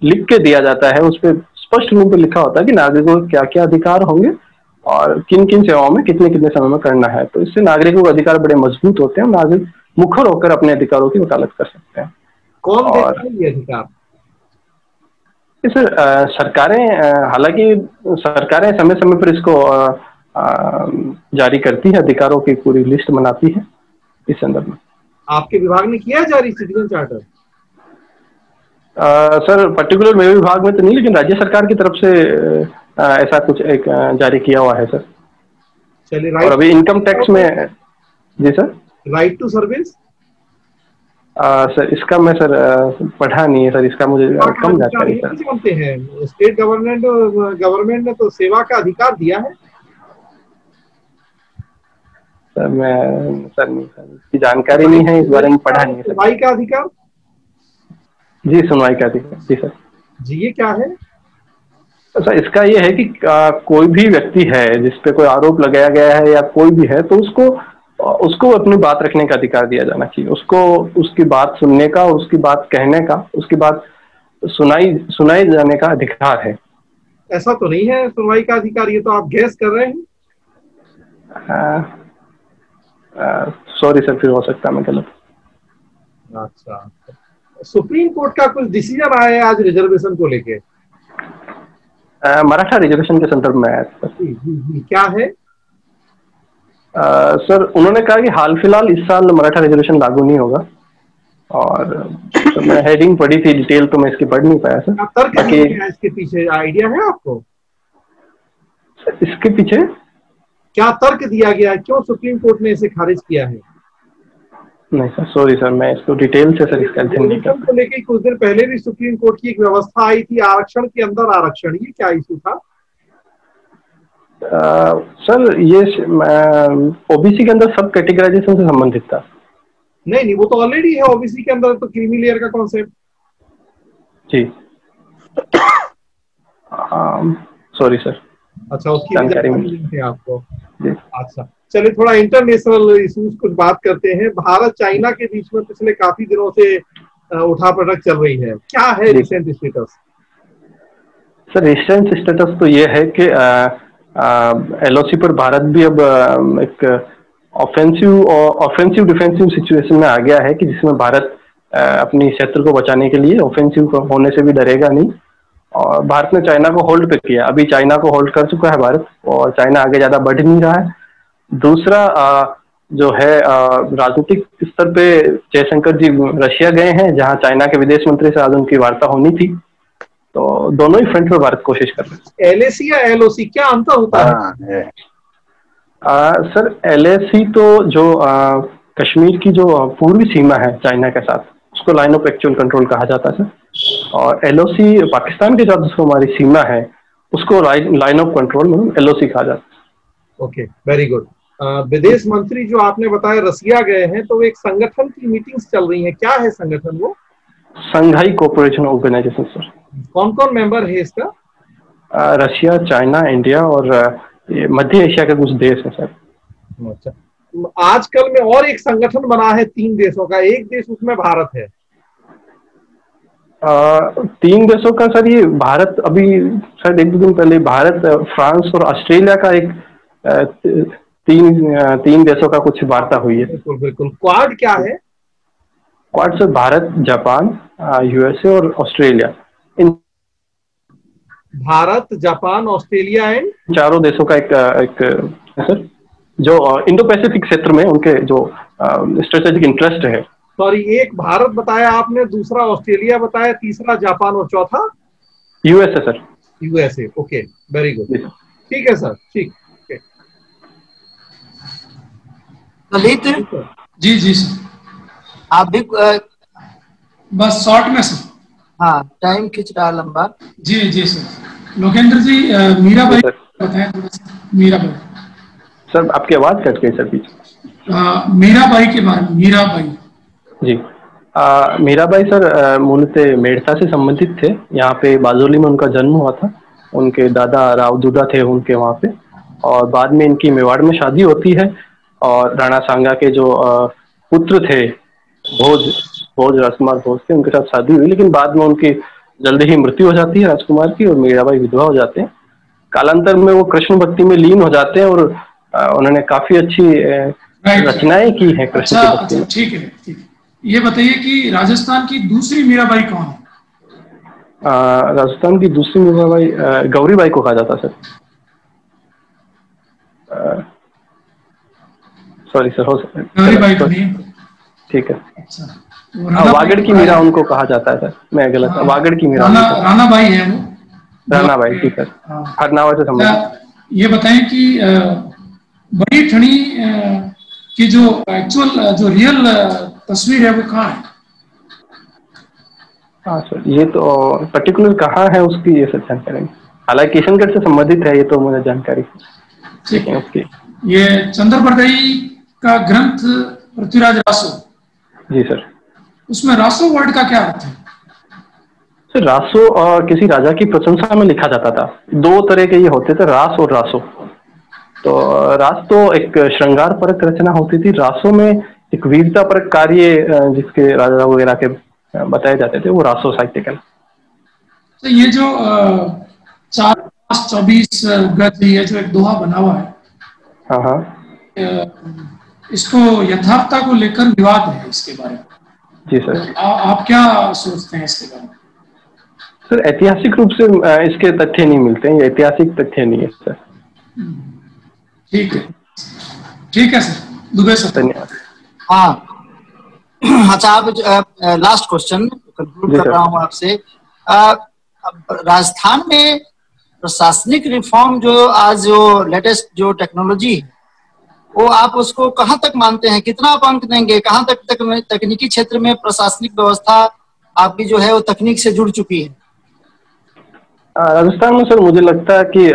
लिख के दिया जाता है, उस पर स्पष्ट रूप में लिखा होता है कि नागरिकों को क्या क्या अधिकार होंगे और किन किन सेवाओं में कितने कितने समय में करना है। तो इससे नागरिकों के अधिकार बड़े मजबूत होते हैं, नागरिक मुखर होकर अपने अधिकारों की वकालत कर सकते हैं। कौन देता है ये अधिकार? सर सरकारें, हालांकि सरकारें समय समय पर इसको जारी करती है, अधिकारों की पूरी लिस्ट बनाती है। इस संदर्भ में आपके विभाग ने किया जारी सिटीजन चार्टर? सर पर्टिकुलर मेरे विभाग में तो नहीं, लेकिन राज्य सरकार की तरफ से ऐसा कुछ एक जारी किया हुआ है सर। चलिए, और अभी इनकम टैक्स में। जी sir, right to service sir इसका मैं सर पढ़ा नहीं है सर, इसका मुझे कम जानकारी सर। जानते हैं स्टेट गवर्नमेंट ने तो सेवा का अधिकार दिया है सर। मैं सर नहीं सर, इसकी जानकारी नहीं है, इस बारे में पढ़ा नहीं है सर। सुनवाई का अधिकार? जी सुनवाई का अधिकार, जी सर। जी ये क्या है सर? इसका ये है कि कोई भी व्यक्ति है जिसपे कोई आरोप लगाया गया है या कोई भी है, तो उसको अपनी बात रखने का अधिकार दिया जाना चाहिए, उसको उसकी बात सुनने का, उसकी बात कहने का, उसकी बात सुनाई जाने का अधिकार है। ऐसा तो नहीं है सुनवाई का अधिकार, ये तो आप गैस कर रहे हैं। सॉरी सर, फिर हो सकता है मैं गलत। अच्छा, सुप्रीम कोर्ट का कुछ डिसीजन आया है आज रिजर्वेशन को लेके? मराठा रिजर्वेशन के संदर्भ में आया सर। क्या है? सर उन्होंने कहा कि हाल फिलहाल इस साल मराठा रिजर्वेशन लागू नहीं होगा, और तो मैं हेडिंग पढ़ी थी, डिटेल तो मैं इसकी पढ़ नहीं पाया सर। तर्क इसके पीछे आइडिया है आपको? इसके पीछे क्या तर्क दिया गया है, क्यों सुप्रीम कोर्ट ने इसे खारिज किया है? नहीं सर, सॉरी सर, मैं इसको डिटेल से सर इसका अध्ययन नहीं करता। को लेकर कुछ दिन पहले भी सुप्रीम कोर्ट की एक व्यवस्था आई थी, आरक्षण के अंदर आरक्षण, ये क्या इशू था? सर ये ओबीसी के अंदर सब कैटेगराइजेशन से संबंधित था। नहीं, वो तो ऑलरेडी है ओबीसी के अंदर, तो क्रीमी लेयर का कॉन्सेप्ट। जी सॉरी सर। अच्छा, उसकी जानकारी है आपको? अच्छा, चलिए थोड़ा इंटरनेशनल इश्यूज कुछ बात करते हैं। भारत चाइना के बीच में पिछले काफी दिनों से उठा पटक चल रही है, क्या है recent status? Sir recent status तो ये है कि LOC पर भारत भी अब एक ऑफेंसिव डिफेंसिव सिचुएशन में आ गया है कि जिसमें भारत अपनी क्षेत्र को बचाने के लिए ऑफेंसिव होने से भी डरेगा नहीं। और भारत ने चाइना को होल्ड पे किया, अभी चाइना को होल्ड कर चुका है भारत, और चाइना आगे ज्यादा बढ़ नहीं रहा है। दूसरा जो है राजनीतिक स्तर पे जयशंकर जी रशिया गए हैं, जहां चाइना के विदेश मंत्री से आज उनकी वार्ता होनी थी। तो दोनों ही फ्रंट पे भारत कोशिश कर रहे हैं। LAC या LOC क्या अंतर होता है? सर LAC तो जो कश्मीर की जो पूर्वी सीमा है चाइना के साथ, उसको लाइन ऑफ एक्चुअल कंट्रोल कहा जाता है सर। और LOC पाकिस्तान के साथ जो हमारी सीमा है उसको लाइन ऑफ कंट्रोल में LOC कहा जाता है। Okay, very good. विदेश मंत्री जो आपने बताया रसिया गए हैं, तो एक संगठन की मीटिंग्स चल रही हैं, क्या है संगठन वो? संघाई कोऑपरेशन ऑर्गेनाइजेशन सर। कौन कौन मेंबर है इसका? रशिया, चाइना, इंडिया और मध्य एशिया के कुछ देश हैं सर। अच्छा, आजकल में और एक संगठन बना है 3 देशों का, एक देश उसमें भारत है। 3 देशों का सर, ये भारत अभी शायद 1-2 दिन पहले भारत, फ्रांस और ऑस्ट्रेलिया का एक तीन देशों का कुछ वार्ता हुई है। बिल्कुल बिल्कुल। क्वाड क्या है? Quad sir Bharat, Japan, USA और Australia, in Bharat, Japan, Australia and 4 देशों का एक सर जो इंडो पैसिफिक क्षेत्र में उनके जो स्ट्रेटेजिक इंटरेस्ट है। सॉरी, एक भारत बताया आपने, दूसरा ऑस्ट्रेलिया बताया, तीसरा जापान और चौथा USA sir. USA। Okay, very good, ठीक है सर, ठीक। ललित जी जी सर, आप भी बस शॉर्ट में सर। हाँ, टाइम खिंच रहा लंबा। जी जी सर। लोकेंद्र जी, मीराबाई बताएं थोड़ा सा। मीराबाई सर, आपकी आवाज कट गई सर पीछे। मीराबाई के बारे में। मीराबाई जी, मीराबाई सर मूलतः मेड़ता से संबंधित थे। यहाँ पे बाजोली में उनका जन्म हुआ था। उनके दादा राव दुदा थे उनके वहाँ पे, और बाद में इनकी मेवाड़ में शादी होती है। और राणा सांगा के जो पुत्र थे भोज राजकुमार भोज थे, उनके साथ शादी हुई, लेकिन बाद में उनकी जल्दी ही मृत्यु हो जाती है राजकुमार की, और मीराबाई विधवा हो जाते हैं। कालांतर में वो कृष्ण भक्ति में लीन हो जाते हैं, और उन्होंने काफी अच्छी रचनाएं की हैं कृष्ण की भक्ति में। ठीक है, ठीक है। ये बताइए कि राजस्थान की दूसरी मीराबाई कौन है? राजस्थान की दूसरी मीराबाई गौरीबाई को कहा जाता सर। सॉरी सर, हो सकता है गौरीबाई तो नहीं। ठीक है। अच्छा, वागड़ की मीरा उनको कहा जाता है सर, मैं गलत। वागड़ की मीरा रानाबाई है वो। रानाबाई, ठीक है, हरनावा से संबंधित। ये बताएं कि बड़ी ठनी की जो एक्चुअल जो रियल तस्वीर है वो कहाँ है? हाँ सर, ये तो पर्टिकुलर कहाँ है उसकी ये सब जानकारी, हालांकि किशनगढ़ से संबंधित है, ये तो मुझे जानकारी ठीक है। उसकी। ये चंद्रबरदई का ग्रंथ पृथ्वीराज रासो। जी सर। उसमें रासो वर्ड का क्या अर्थ है? सर रासो किसी राजा की प्रशंसा में लिखा जाता था। 2 तरह के ये होते थे, रास और रासो। तो रास तो एक श्रृंगार परक रचना होती थी, रासो में एक वीरता परक कार्य जिसके राजा वगैरह के बताए जाते थे, वो रासो साहित्य का। तो ये जो 4-24 गज ये जो एक दोहा बना हुआ है, हाँ हाँ, इसको यथार्थता को लेकर विवाद है इसके बारे में। जी सर। तो आप क्या सोचते हैं इसके बारे में? सर ऐतिहासिक रूप से इसके तथ्य नहीं मिलते हैं, ये ऐतिहासिक तथ्य नहीं है सर। ठीक है, ठीक है सर, दुबे सर। धन्यवाद। हाँ, अच्छा, आप लास्ट क्वेश्चन कंक्लूड कर रहा हूँ आपसे। राजस्थान में प्रशासनिक रिफॉर्म जो आज जो लेटेस्ट जो टेक्नोलॉजी है, वो आप उसको कहाँ तक मानते हैं? कितना आप अंक देंगे? कहाँ तक तकनीकी क्षेत्र में प्रशासनिक व्यवस्था आपकी जो है वो तकनीक से जुड़ चुकी है? राजस्थान में सर मुझे लगता है कि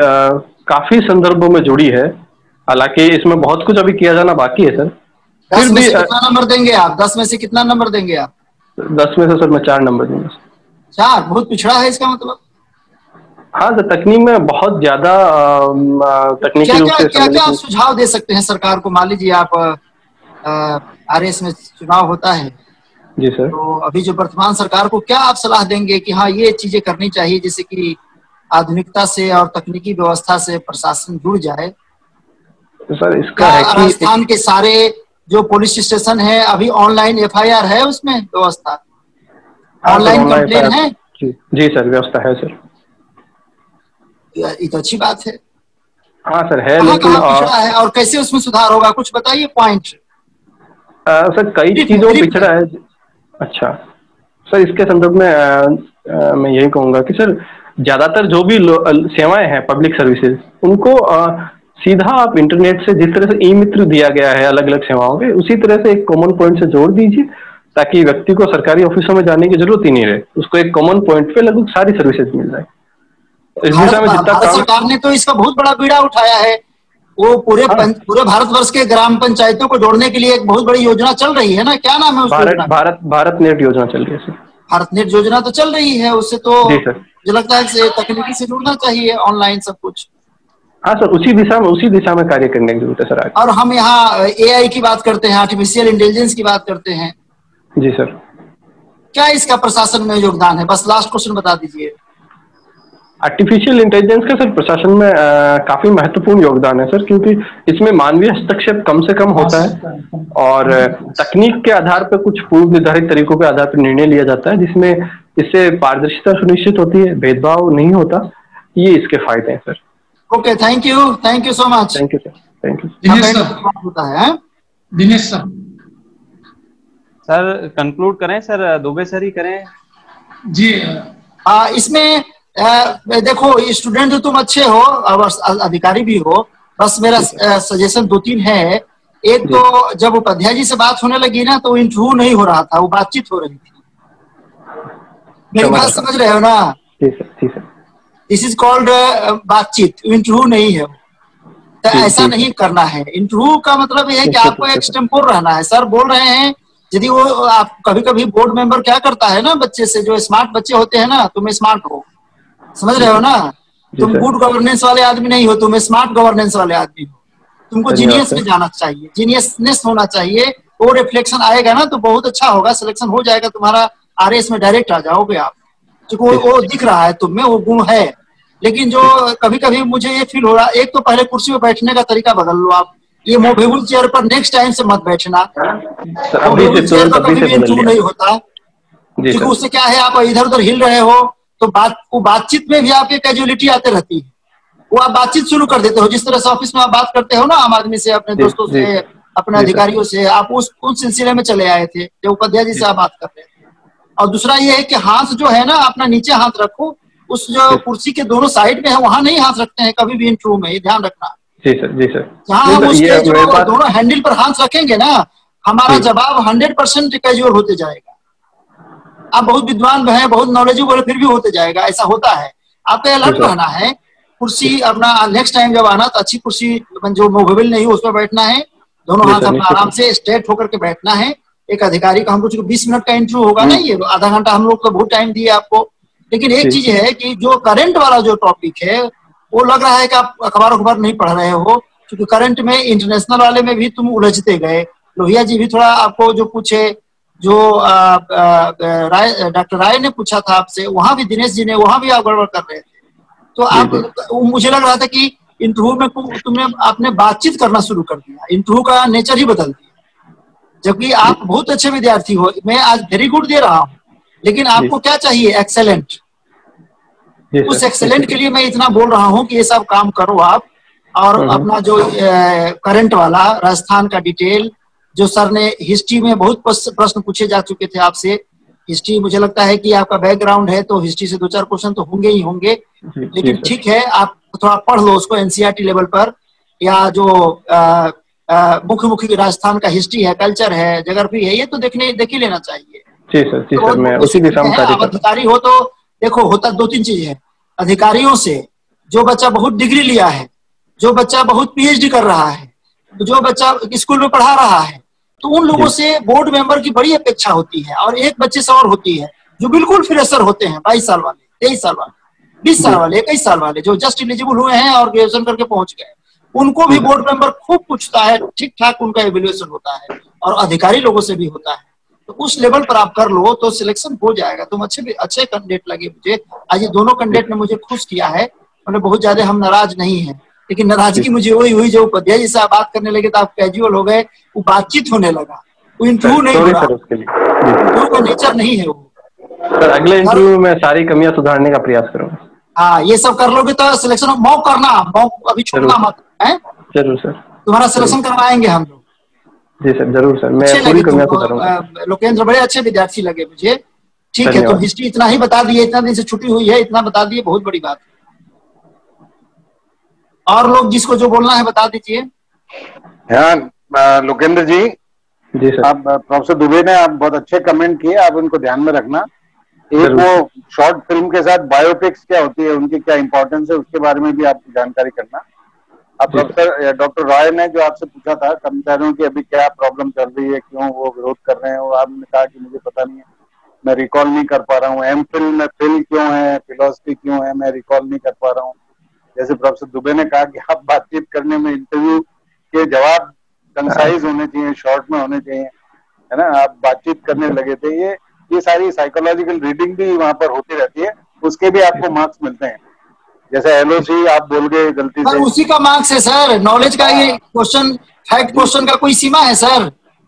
काफी संदर्भों में जुड़ी है, हालांकि इसमें बहुत कुछ अभी किया जाना बाकी है सर। 10 में से कितना नंबर देंगे आप? 10 में से कितना नंबर देंगे आप? 10 में से सर मैं 4 नंबर दूंगा। 4? बहुत पिछड़ा है इसका मतलब। हाँ सर, तकनीक में बहुत ज्यादा तकनीकी रूप से क्या आप सुझाव दे सकते हैं सरकार को? मान लीजिए आप RS में चुनाव होता है, जी सर। तो अभी जो वर्तमान सरकार को क्या आप सलाह देंगे कि हाँ ये चीजें करनी चाहिए, जैसे कि आधुनिकता से और तकनीकी व्यवस्था से प्रशासन जुड़ जाए? तो सर इसका क्या है कि राजस्थान के सारे जो पुलिस स्टेशन है अभी ऑनलाइन FIR है उसमें व्यवस्था, हाँ सर, ऑनलाइन ऑनलाइन कंप्लेन है? जी सर, व्यवस्था है सर। ये तो अच्छी बात है। हाँ सर है, कहाँ लेकिन कहाँ पिछड़ा है और कैसे उसमें सुधार होगा, कुछ बताइए पॉइंट। सर कई चीजों में पिछड़ा है। अच्छा सर, इसके संदर्भ में मैं यही कहूंगा कि सर ज्यादातर जो भी सेवाएं हैं पब्लिक सर्विसेज, उनको सीधा आप इंटरनेट से, जिस तरह से ई मित्र दिया गया है अलग अलग सेवाओं के, उसी तरह से एक कॉमन पॉइंट से जोड़ दीजिए, ताकि व्यक्ति को सरकारी ऑफिसों में जाने की जरूरत ही नहीं रहे, उसको एक कॉमन पॉइंट पे लगभग सारी सर्विसेज मिल जाए। इस दिशा में जितना भारत सरकार ने तो इसका बहुत बड़ा बीड़ा उठाया है। वो पूरे पूरे भारतवर्ष के ग्राम पंचायतों को जोड़ने के लिए एक बहुत बड़ी योजना चल रही है ना, क्या नाम है उस योजना? भारत नेट योजना चल रही है सर। भारत नेट योजना तो चल रही है, उससे तो जी सर, मुझे लगता है तकनीकी से जुड़ना चाहिए, ऑनलाइन सब कुछ। हाँ सर, उसी दिशा में कार्य करने की जरूरत है सर। और हम यहाँ AI की बात करते हैं, आर्टिफिशियल इंटेलिजेंस की बात करते हैं। जी सर। क्या इसका प्रशासन में योगदान है? बस लास्ट क्वेश्चन बता दीजिए। आर्टिफिशियल इंटेलिजेंस का सर प्रशासन में काफी महत्वपूर्ण योगदान है सर, क्योंकि इसमें मानवीय हस्तक्षेप कम से कम होता है और तकनीक के आधार पर कुछ पूर्व निर्धारित तरीकों के आधार पर निर्णय लिया जाता है, जिसमें इससे पारदर्शिता सुनिश्चित होती है, भेदभाव नहीं होता। ये इसके फायदे हैं sir. Okay, thank you so much. Thank you sir, thank you. होता है दिनेश सर। सर कंक्लूड करें सर, दुबे सर ही करें जी। इसमें देखो, स्टूडेंट तो तुम अच्छे हो और अधिकारी भी हो, बस मेरा सजेशन 2-3 है। एक तो जब उपाध्याय जी से बात होने लगी ना, तो इंटरव्यू नहीं हो रहा था, वो बातचीत हो रही थी। मेरी बात समझ रहे हो ना? दिस इज कॉल्ड बातचीत, इंटरव्यू नहीं है। तो ऐसा नहीं करना है। इंटरव्यू का मतलब ये है कि आपको एक्सटेम्पोर रहना है। सर बोल रहे हैं, यदि वो आप कभी कभी बोर्ड मेंबर क्या करता है ना, बच्चे से, जो स्मार्ट बच्चे होते हैं ना, तुम स्मार्ट हो, समझ रहे हो ना? तुम गुड गवर्नेंस वाले आदमी नहीं हो, तुम स्मार्ट गवर्नेंस वाले आदमी हो। तुमको जीनियस में जाना चाहिए, जीनियसनेस होना चाहिए। वो रिफ्लेक्शन आएगा ना तो बहुत अच्छा होगा, सिलेक्शन हो जाएगा तुम्हारा, RS में डायरेक्ट आ जाओगे आप, क्योंकि वो दिख रहा है तुम में, वो गुण है। लेकिन जो कभी कभी मुझे ये फील हो रहा है, एक तो पहले कुर्सी में बैठने का तरीका बदल लो आप। ये मूवेबल चेयर पर नेक्स्ट टाइम से मत बैठना। मूवेबल चेयर पर कभी भी इंटरव्यू नहीं होता, क्योंकि उससे क्या है, आप इधर उधर हिल रहे हो तो बातचीत में भी आपके कैजुअलिटी आते रहती है। वो आप बातचीत शुरू कर देते हो, जिस तरह से ऑफिस में आप बात करते हो ना आम आदमी से, अपने दोस्तों से, अपने अधिकारियों से, आप उस सिलसिले में चले आए थे जो उपाध्याय जी से आप बात कर रहे थे। और दूसरा ये है कि हाथ जो है ना, अपना नीचे हाथ रखो, उस जो कुर्सी के दोनों साइड में है वहां नहीं हाथ रखते हैं कभी भी इंटरव्यू में, ये ध्यान रखना। जी सर, जी सर। जहाँ हम उसके जो दोनों हैंडल पर हाथ रखेंगे ना, हमारा जवाब 100% कैजुअल होते जाएगा। आप बहुत विद्वान हैं, बहुत नॉलेजेबल, फिर भी होते जाएगा, ऐसा होता है। आपको अलर्ट रहना है। कुर्सी अपना नेक्स्ट टाइम जब आना तो अच्छी कुर्सी जो मूवेबल नहीं हो उस पर बैठना है, दोनों हाथ अपना आराम से स्ट्रेट होकर के बैठना है। एक अधिकारी का हमको 20 मिनट का इंटरव्यू होगा ना, ये आधा घंटा हम लोग तो बहुत टाइम दिए आपको। लेकिन एक चीज है कि जो करंट वाला जो टॉपिक है, वो लग रहा है कि आप अखबार नहीं पढ़ रहे हो, क्योंकि करंट में इंटरनेशनल वाले में भी तुम उलझते गए। लोहिया जी भी थोड़ा आपको जो पूछे, जो डॉक्टर राय ने पूछा था आपसे, वहां भी दिनेश जी ने, वहां भी आप गड़बड़ कर रहे थे। तो आप, मुझे लग रहा था कि इंटरव्यू में आपने बातचीत करना शुरू कर दिया, इंटरव्यू का नेचर ही बदल दिया। जबकि आप बहुत अच्छे विद्यार्थी हो, मैं आज वेरी गुड दे रहा हूँ, लेकिन आपको क्या चाहिए? एक्सेलेंट। उस एक्सेलेंट के लिए मैं इतना बोल रहा हूँ कि ये सब काम करो आप। और अपना जो करंट वाला राजस्थान का डिटेल, जो सर ने हिस्ट्री में बहुत प्रश्न पूछे जा चुके थे आपसे, हिस्ट्री मुझे लगता है कि आपका बैकग्राउंड है तो हिस्ट्री से 2-4 क्वेश्चन तो होंगे ही होंगे। लेकिन ठीक है, आप थोड़ा पढ़ लो उसको NCERT लेवल पर, या जो मुख्य राजस्थान का हिस्ट्री है, कल्चर है, ज्योग्राफी है, ये तो देख ही लेना चाहिए। जी सर, मैं उसी दिशा में कार्य करता हूं। अधिकारी हो तो देखो, होता 2-3 चीजें हैं। अधिकारियों से जो बच्चा बहुत डिग्री लिया है, जो बच्चा बहुत PhD कर रहा है, जो बच्चा स्कूल में पढ़ा रहा है, तो उन लोगों से बोर्ड मेंबर की बड़ी अपेक्षा होती है। और एक बच्चे से और होती है जो बिल्कुल फ्रेशर होते हैं, 22 साल वाले, 23 साल वाले, 20 साल वाले, 21 साल वाले, जो जस्ट एलिजिबल हुए हैं और ग्रेजुएशन करके पहुंच गए, उनको भी बोर्ड मेंबर खूब पूछता है, ठीक ठाक उनका एवेल्युएशन होता है, और अधिकारी लोगों से भी होता है। तो उस लेवल पर आप कर लो तो सिलेक्शन हो जाएगा। तुम अच्छे कैंडिडेट लगे मुझे। आज ये दोनों कैंडिडेट ने मुझे खुश किया है, मतलब बहुत ज्यादा हम नाराज नहीं है, लेकिन नाराजगी मुझे वही हुई जो उपाध्याय जैसे आप बात करने लगे तो आप कैजुअल हो गए, वो बातचीत होने लगा, वो इंटरव्यू नहीं हो रहा, इंटरव्यू का नेचर नहीं है वो। सर अगले इंटरव्यू में सारी कमियां सुधारने का प्रयास करूंगा। हाँ, ये सब कर लोगे तो सिलेक्शन मॉक करना, मॉक अभी छोड़ना मत है। जरूर सर, तुम्हारा सिलेक्शन करवाएंगे हम लोग। जी सर, जरूर सर, मैं पूरी कमियां सुधारूंगा। लोकेंद्र बड़े अच्छे विद्यार्थी लगे मुझे। ठीक है, तो हिस्ट्री इतना ही बता दिए, इतना दिन से छुट्टी हुई है, इतना बता दिए, बहुत बड़ी बात है। और लोग जिसको जो बोलना है बता दीजिए। हाँ लोकेंद्र जी सर। आप प्रोफेसर दुबे ने आप बहुत अच्छे कमेंट किए, आप उनको ध्यान में रखना। एक वो शॉर्ट फिल्म के साथ बायोपिक्स क्या होती है, उनकी क्या इंपॉर्टेंस है, उसके बारे में भी आप जानकारी करना। अब प्रोफेसर डॉक्टर रॉय ने जो आपसे पूछा था कर्मचारियों की अभी क्या प्रॉब्लम चल रही है, क्यों वो विरोध कर रहे हैं, और आपने कहा कि मुझे पता नहीं है, मैं रिकॉल नहीं कर पा रहा हूँ। एमफिल में फिल क्यों है, फिलोसफी क्यों है, मैं रिकॉल नहीं कर पा रहा हूँ। जैसे प्रोफेसर दुबे ने कहा कि आप बातचीत करने में इंटरव्यू के जवाब कंसाइज होने चाहिए, शॉर्ट में होने चाहिए, है ना। आप बातचीत करने लगे थे, ये सारी साइकोलॉजिकल रीडिंग भी वहां पर होती रहती है, उसके भी आपको मार्क्स मिलते हैं। जैसे एलओसी आप बोल गए गलती से, उसी का मार्क्स है सर। नॉलेज का ये क्वेश्चन, फैक्ट क्वेश्चन का कोई सीमा है सर?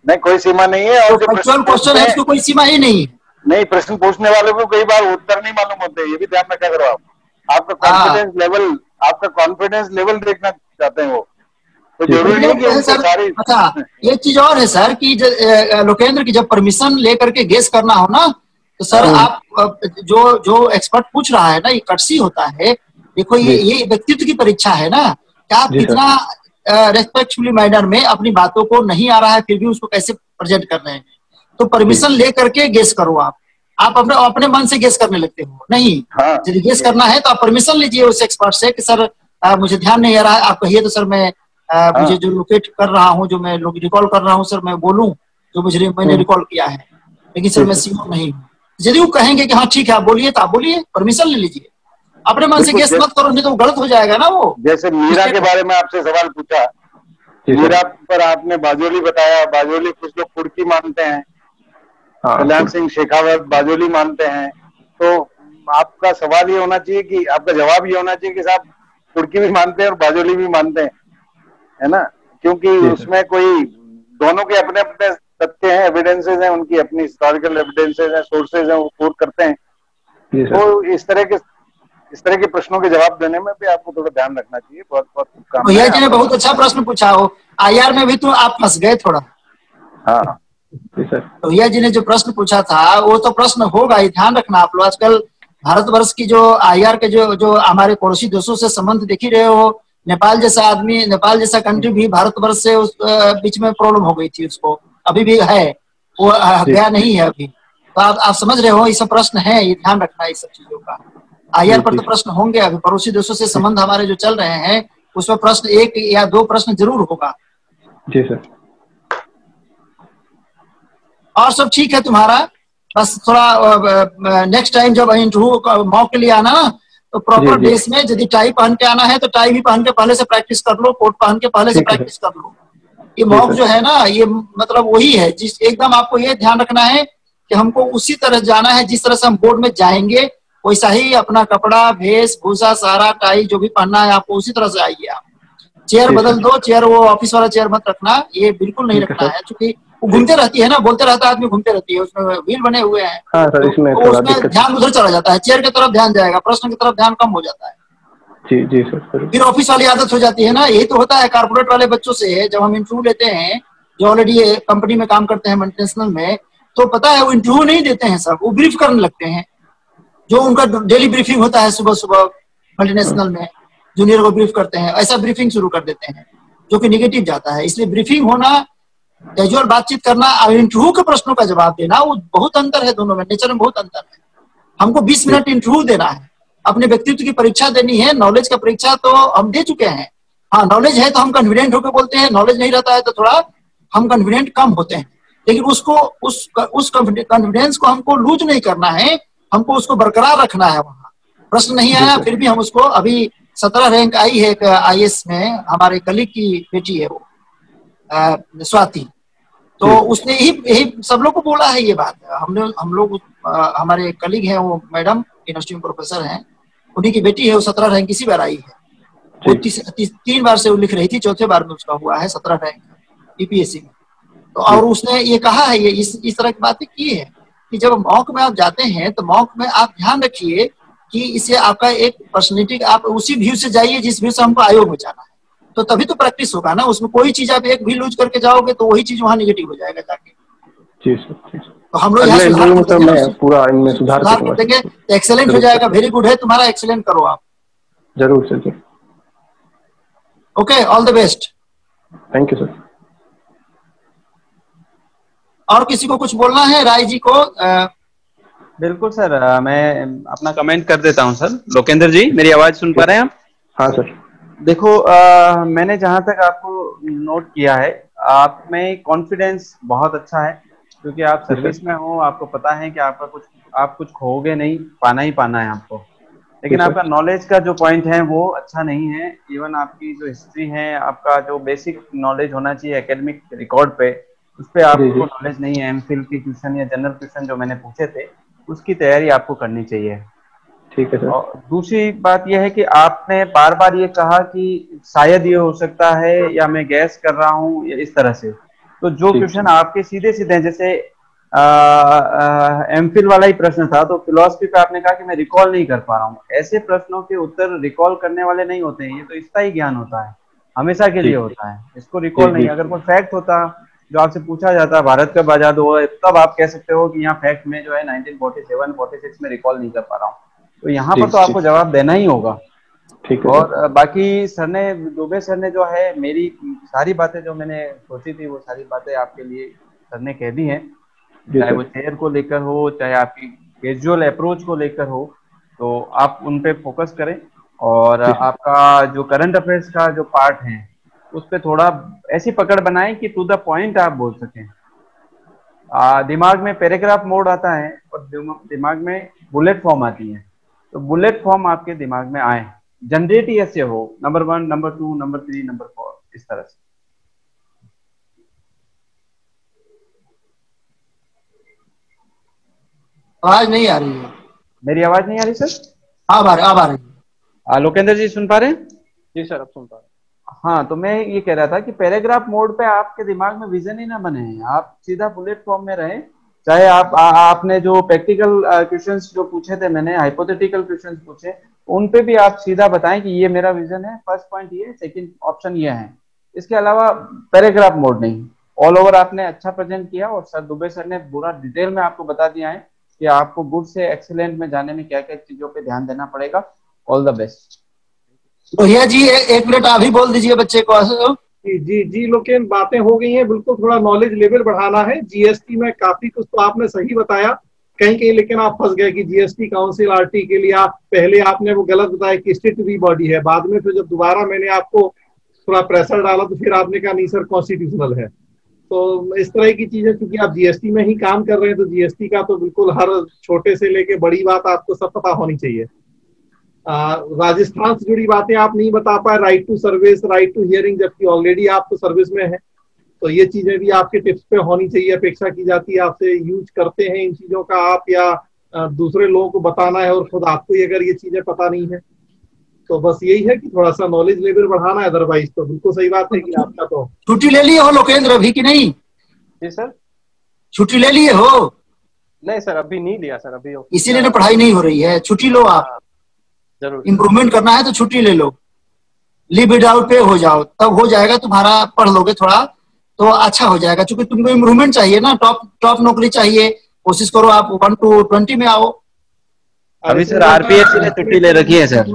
नहीं, कोई सीमा नहीं है। और जो फैक्चुअल क्वेश्चन है उसको कोई सीमा ही नहीं। नहीं, प्रश्न पूछने वाले को कई बार उत्तर नहीं मालूम होते, ये भी ध्यान रखा करो आप। आपका कॉन्फिडेंस लेवल देखना चाहते हैं वो, तो जरूरी नहीं कि उनको सारी। अच्छा, ये चीज और है सर कि लोकेंद्र की जब परमिशन लेकर के गेस करना हो ना, तो सर आप जो एक्सपर्ट पूछ रहा है ना, ये कटसी होता है। देखो ये व्यक्तित्व की परीक्षा है ना, क्या आप कितना रेस्पेक्टफुली मैनर में अपनी बातों को नहीं आ रहा है फिर भी उसको कैसे प्रेजेंट कर रहे हैं। तो परमिशन ले करके गेस करो। आप अपने मन से गेस करने लगते हो नहीं। यदि गेस करना है तो आप परमिशन लीजिए उस एक्सपर्ट से कि सर मुझे ध्यान नहीं आ रहा है, आप कहिए तो सर मैं मुझे जो लोकेट कर रहा हूँ, जो मैं रिकॉल कर रहा हूँ सर, मैं बोलूँ जो मैंने रिकॉल किया है, लेकिन सर मैं श्योर नहीं हूँ। यदि वो कहेंगे कि हाँ ठीक है आप बोलिए, तो आप बोलिए, परमिशन ले लीजिए। अपने मन से गेस मत करो, नहीं तो गलत हो जाएगा ना वो। जैसे मीरा के बारे में आपसे सवाल पूछा, मीरा पर आपने बाजोली बताया। बाजोली कुछ लोग कुर्की मानते हैं, कल्याण सिंह शेखावत बाजोली मानते हैं। तो आपका सवाल ये होना चाहिए कि आपका जवाब ये होना चाहिए कि साहब कुर्की भी मानते हैं और बाजोली भी मानते हैं, है ना। क्योंकि उसमें कोई, दोनों के अपने अपने तथ्य हैं, एविडेंसेस हैं, उनकी अपनी हिस्टोरिकल एविडेंसेस हैं, सोर्सेज हैं, वो कोट करते हैं। तो इस तरह के प्रश्नों के जवाब देने में भी आपको थोड़ा ध्यान रखना चाहिए। बहुत बहुत शुभकामनाएं। भैया जी ने बहुत अच्छा प्रश्न पूछा हो। आईआर में भी तो आप फंस गए थोड़ा। हाँ तो भैया जी ने जो प्रश्न पूछा था वो तो प्रश्न होगा ही, ध्यान रखना आप लोग। आजकल भारतवर्ष की जो आईआर के जो हमारे पड़ोसी देशों से संबंध देख ही रहे हो। नेपाल जैसा आदमी, नेपाल जैसा कंट्री भी भारतवर्ष से उस बीच में प्रॉब्लम हो गई थी, उसको अभी भी है, वो गया नहीं है अभी। तो आप समझ रहे हो, ये सब प्रश्न है, ये ध्यान रखना है इस सब चीजों का। आईआर पर तो प्रश्न होंगे, अभी पड़ोसी देशों से संबंध हमारे जो चल रहे हैं उसमें प्रश्न 1 या 2 प्रश्न जरूर होगा। जी सर। और सब ठीक है तुम्हारा, बस थोड़ा नेक्स्ट टाइम जब इंटरव्यू मॉक के लिए आना ना, तो प्रॉपर ड्रेस में, यदि टाई पहन के आना है तो टाई भी पहन के पहले से प्रैक्टिस कर लो, कोट पहन के पहले से प्रैक्टिस कर लो। ये मॉक जो है ना, ये मतलब वही है जिस एकदम आपको ये ध्यान रखना है कि हमको उसी तरह जाना है जिस तरह से हम बोर्ड में जाएंगे, वैसा ही अपना कपड़ा, भेष भूषा, सारा टाई जो भी पहनना है आपको उसी तरह से आइए आप। चेयर बदल दो, चेयर वो ऑफिस वाला चेयर मत रखना, ये बिल्कुल नहीं रखना है, क्योंकि वो घूमते रहती है ना, बोलते रहता है आदमी, घूमते रहती है, उसमें व्हील बने हुए हैं। तो उसमें ध्यान उधर चला जाता है, चेयर की तरफ ध्यान जाएगा, प्रश्न की तरफ ध्यान कम हो जाता है। जी जी सर। फिर ऑफिस वाली आदत हो जाती है ना। यही तो होता है कारपोरेट वाले बच्चों से, जब हम इंटरव्यू लेते हैं, जो ऑलरेडी कंपनी में काम करते हैं मल्टीनेशनल में, तो पता है वो इंटरव्यू नहीं देते हैं सब, वो ब्रीफ करने लगते हैं। जो उनका डेली ब्रीफिंग होता है सुबह सुबह मल्टीनेशनल में, जूनियर को ब्रीफ करते हैं, ऐसा ब्रीफिंग शुरू कर देते हैं, जो कि निगेटिव जाता है। इसलिए ब्रीफिंग होना, कैजुअल बातचीत करना और इंटरव्यू के प्रश्नों का जवाब देना, वो बहुत अंतर है, दोनों में नेचर में बहुत अंतर है। हमको 20 मिनट इंटरव्यू देना है, अपने व्यक्तित्व की परीक्षा देनी है। नॉलेज का परीक्षा तो हम दे चुके हैं। हाँ, नॉलेज है तो हम कॉन्फिडेंट होकर बोलते हैं, नॉलेज नहीं रहता है तो थोड़ा हम कॉन्फिडेंट कम होते हैं। लेकिन उसको उस कॉन्फिडेंस को हमको लूज नहीं करना है, हमको उसको बरकरार रखना है। वहां प्रश्न नहीं आया फिर भी हम उसको, अभी 17 रैंक आई है IAS में, हमारे कलीग की बेटी है वो स्वाति, तो उसने यही सब लोग को बोला है ये बात। हम लोग हमारे कलीग हैं, वो मैडम यूनिवर्सिटी में प्रोफेसर हैं, उन्हीं की बेटी है, वो 17 रैंक इसी बार आई है। वो 3 बार से वो लिख रही थी, चौथे बार में उसका हुआ है 17 रैंक यूपीएससी में। तो और उसने ये कहा है, ये इस तरह की बातें की है कि जब मॉक में आप जाते हैं तो मॉक में आप ध्यान रखिए कि इससे आपका एक पर्सनैलिटी, आप उसी व्यू से जाइए जिस व्यू से हमको आयोग में जाना है, तो तभी तो प्रैक्टिस होगा ना। उसमें कोई चीज आप एक भी लूज करके जाओगे तो वही चीज वहां निगेटिव हो जाएगा जाके। जी सर। तो हम लोग मैं पूरा इनमें सुधार देंगे, एक्सेलेंट हो जाएगा। वेरी गुड है तुम्हारा, एक्सेलेंट करो आप। जरूर sir ji. Okay, all the best. Thank you sir. और किसी को कुछ बोलना है? राय जी को? बिल्कुल सर, मैं अपना कमेंट कर देता हूं सर। लोकेंद्र जी, मेरी आवाज सुन पा रहे हैं आप? हाँ सर। देखो, मैंने जहां तक आपको नोट किया है, आप में कॉन्फिडेंस बहुत अच्छा है, क्योंकि आप सर्विस में हो, आपको पता है कि आप कुछ खोओगे नहीं, पाना ही पाना है आपको। लेकिन आपका नॉलेज का जो पॉइंट है वो अच्छा नहीं है। इवन आपकी जो हिस्ट्री है, आपका जो बेसिक नॉलेज होना चाहिए एकेडमिक रिकॉर्ड पे, उस पर आपको नॉलेज नहीं है। एमफिल के क्वेश्चन या जनरल क्वेश्चन जो मैंने पूछे थे, उसकी तैयारी आपको करनी चाहिए। ठीक है सर। और दूसरी बात यह है कि आपने बार बार ये कहा कि शायद ये हो सकता है, या मैं गैस कर रहा हूँ, या इस तरह से। तो जो क्वेश्चन आपके सीधे सीधे हैं, जैसे एमफिल वाला ही प्रश्न था, तो फिलॉसफी पे आपने कहा कि मैं रिकॉल नहीं कर पा रहा हूँ। ऐसे प्रश्नों के उत्तर रिकॉल करने वाले नहीं होते हैं, ये तो इसका ही ज्ञान होता है, हमेशा के लिए होता है, इसको रिकॉल नहीं। अगर कोई फैक्ट होता जो आपसे पूछा जाता, भारत कब आजाद हुआ, तब आप कह सकते हो कि यहाँ फैक्ट में जो है 1947-46 में रिकॉल नहीं कर पा रहा हूँ। तो यहाँ पर तो आपको जवाब देना ही होगा। ठीक है। और बाकी सर ने, दुबे सर ने जो है मेरी सारी बातें जो मैंने सोची थी, वो सारी बातें आपके लिए सर ने कह दी हैं, चाहे वो चेयर को लेकर हो, चाहे आपकी कैजुअल अप्रोच को लेकर हो, तो आप उन पे फोकस करें। और आपका जो करंट अफेयर्स का जो पार्ट है, उस पे थोड़ा ऐसी पकड़ बनाएं कि टू द पॉइंट आप बोल सकें। दिमाग में पैराग्राफ मोड आता है और दिमाग में बुलेट फॉर्म आती है, तो बुलेट फॉर्म आपके दिमाग में आए, जनरेट ही ऐसे हो, नंबर 1, नंबर 2, नंबर 3, नंबर 4, इस तरह से। आवाज नहीं आ रही है। मेरी आवाज नहीं आ रही सर? अब आ रही है। लोकेंद्र जी सुन पा रहे हैं? जी सर, अब सुन पा रहे हैं। हाँ, तो मैं ये कह रहा था कि पैराग्राफ मोड पे आपके दिमाग में विजन ही ना बने, आप सीधा बुलेट फॉर्म में रहें। चाहे आपने जो प्रैक्टिकल क्वेश्चंस जो पूछे थे, मैंने हाइपोथेटिकल क्वेश्चंस पूछे, उन पे भी आप सीधा बताएं कि ये मेरा विजन है, फर्स्ट पॉइंट ये, सेकंड ऑप्शन ये है। इसके अलावा पैराग्राफ मोड नहीं, ऑल ओवर आपने अच्छा प्रेजेंट किया। और सर दुबे सर ने पूरा डिटेल में आपको बता दिया है कि आपको गुड से एक्सीलेंट में जाने में क्या क्या चीजों पे ध्यान देना पड़ेगा। All the best. Lohia ji, 1 minute आप ही बोल दीजिए बच्चे को। जी लोकेन, बातें हो गई हैं, बिल्कुल थोड़ा नॉलेज लेवल बढ़ाना है। जीएसटी में काफी कुछ तो आपने सही बताया, कहीं लेकिन आप फंस गए कि जीएसटी काउंसिल आरटी के लिए आप पहले आपने वो गलत बताया कि स्टेटरी बॉडी है। बाद में फिर जब दोबारा मैंने आपको थोड़ा प्रेशर डाला तो फिर आपने कहा नहीं सर कॉन्स्टिट्यूशनल है। तो इस तरह की चीजें, क्योंकि आप जीएसटी में ही काम कर रहे हैं, तो जीएसटी का तो बिल्कुल हर छोटे से लेके बड़ी बात आपको सब पता होनी चाहिए। राजस्थान से जुड़ी बातें आप नहीं बता पाए, right to service, right to hearing, जबकि ऑलरेडी आप तो सर्विस में है। तो ये चीजें भी आपके टिप्स पे होनी चाहिए, अपेक्षा की जाती है आपसे। यूज करते हैं इन चीजों का आप, या दूसरे लोगों को बताना है, और खुद आपको ही अगर ये चीजें पता नहीं है, तो बस यही है कि थोड़ा सा नॉलेज लेवल बढ़ाना है। अदरवाइज तो बिल्कुल सही बात है कि आपका तो छुट्टी ले लिए हो लोकेंद्र अभी कि नहीं? जी सर। छुट्टी ले लिए हो? नहीं सर, अभी नहीं लिया सर, अभी इसीलिए ना पढ़ाई नहीं हो रही है। छुट्टी लो आप, जरूर। इम्प्रूवमेंट करना है तो छुट्टी ले लो, लीव विदाउट पे हो जाओ, तब हो जाएगा तुम्हारा। पढ़ लोगे थोड़ा तो अच्छा हो जाएगा, क्योंकि तुमको इम्प्रूवमेंट चाहिए ना, टॉप नौकरी चाहिए। कोशिश करो आप 1 to 20 में आओ। अभी सर आरपीएससी ने छुट्टी ले रखी है सर।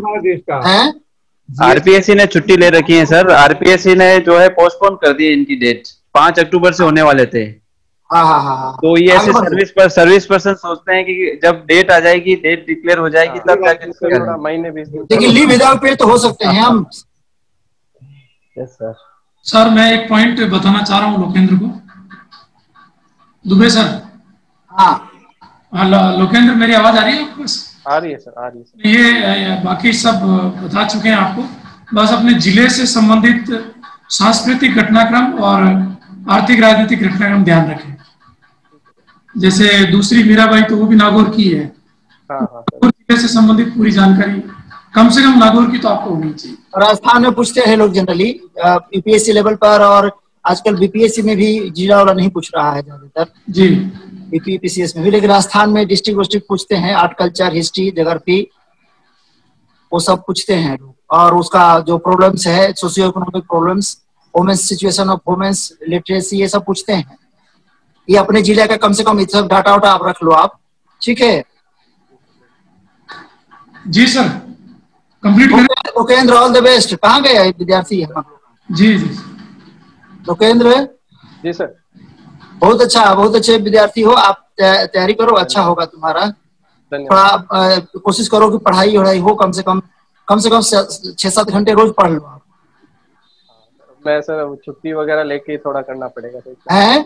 हैं? आरपीएससी ने छुट्टी ले रखी है सर। आरपीएससी ने जो है पोस्टपोन कर दी इनकी डेट, 5 अक्टूबर से होने वाले थे। हाँ। तो ये ऐसे सर्विस पर्सन सोचते हैं कि जब डेट आ जाएगी, डेट डिक्लेयर हो जाएगी, तब जाके महीने 20 दिन। लेकिन लीव विदाउट पे तो हो सकते हैं हम। Yes sir. सर मैं एक पॉइंट बताना चाह रहा हूँ लोकेंद्र को। दुबे सर। हाँ लोकेंद्र, मेरी आवाज आ रही है आपको? आ रही है सर, आ रही है सर। ये बाकी सब बता चुके हैं आपको। बस अपने जिले से संबंधित सांस्कृतिक घटनाक्रम और आर्थिक राजनीतिक रखने का हम ध्यान रखें। जैसे दूसरी मीराबाई तो वो भी नागौर की है, नागौर जिले से संबंधित पूरी जानकारी कम से कम नागौर की तो आपको होनी चाहिए। राजस्थान में पूछते हैं लोग जनरली यूपीएससी लेवल पर, और आजकल बीपीएससी में भी जिला वाला नहीं पूछ रहा है ज्यादातर जी, बीपीपीसीएस में भी, लेकिन राजस्थान में डिस्ट्रिक्ट विस्ट्रिक्ट पूछते हैं, आर्ट कल्चर हिस्ट्री ज्योग्राफी वो सब पूछते हैं लोग। और उसका जो प्रॉब्लम्स है socio economic problems, women's situation of women's, literacy, ये सब पूछते हैं। ये अपने जिले का कम से कम सब डाटा वाटा आप रख लो आप, ठीक है? जी सर, कंप्लीट करें। Lokendra all the best. कहाँ गए विद्यार्थी हम? जी जी लोकेंद्र जी सर, बहुत अच्छा, बहुत अच्छे विद्यार्थी हो आप, तैयारी करो, अच्छा होगा तुम्हारा। थोड़ा कोशिश करो कि पढ़ाई वढ़ाई हो, कम से कम 6-7 घंटे रोज पढ़ लो आप। मैं सर छुट्टी वगैरह लेके थोड़ा करना पड़ेगा, है?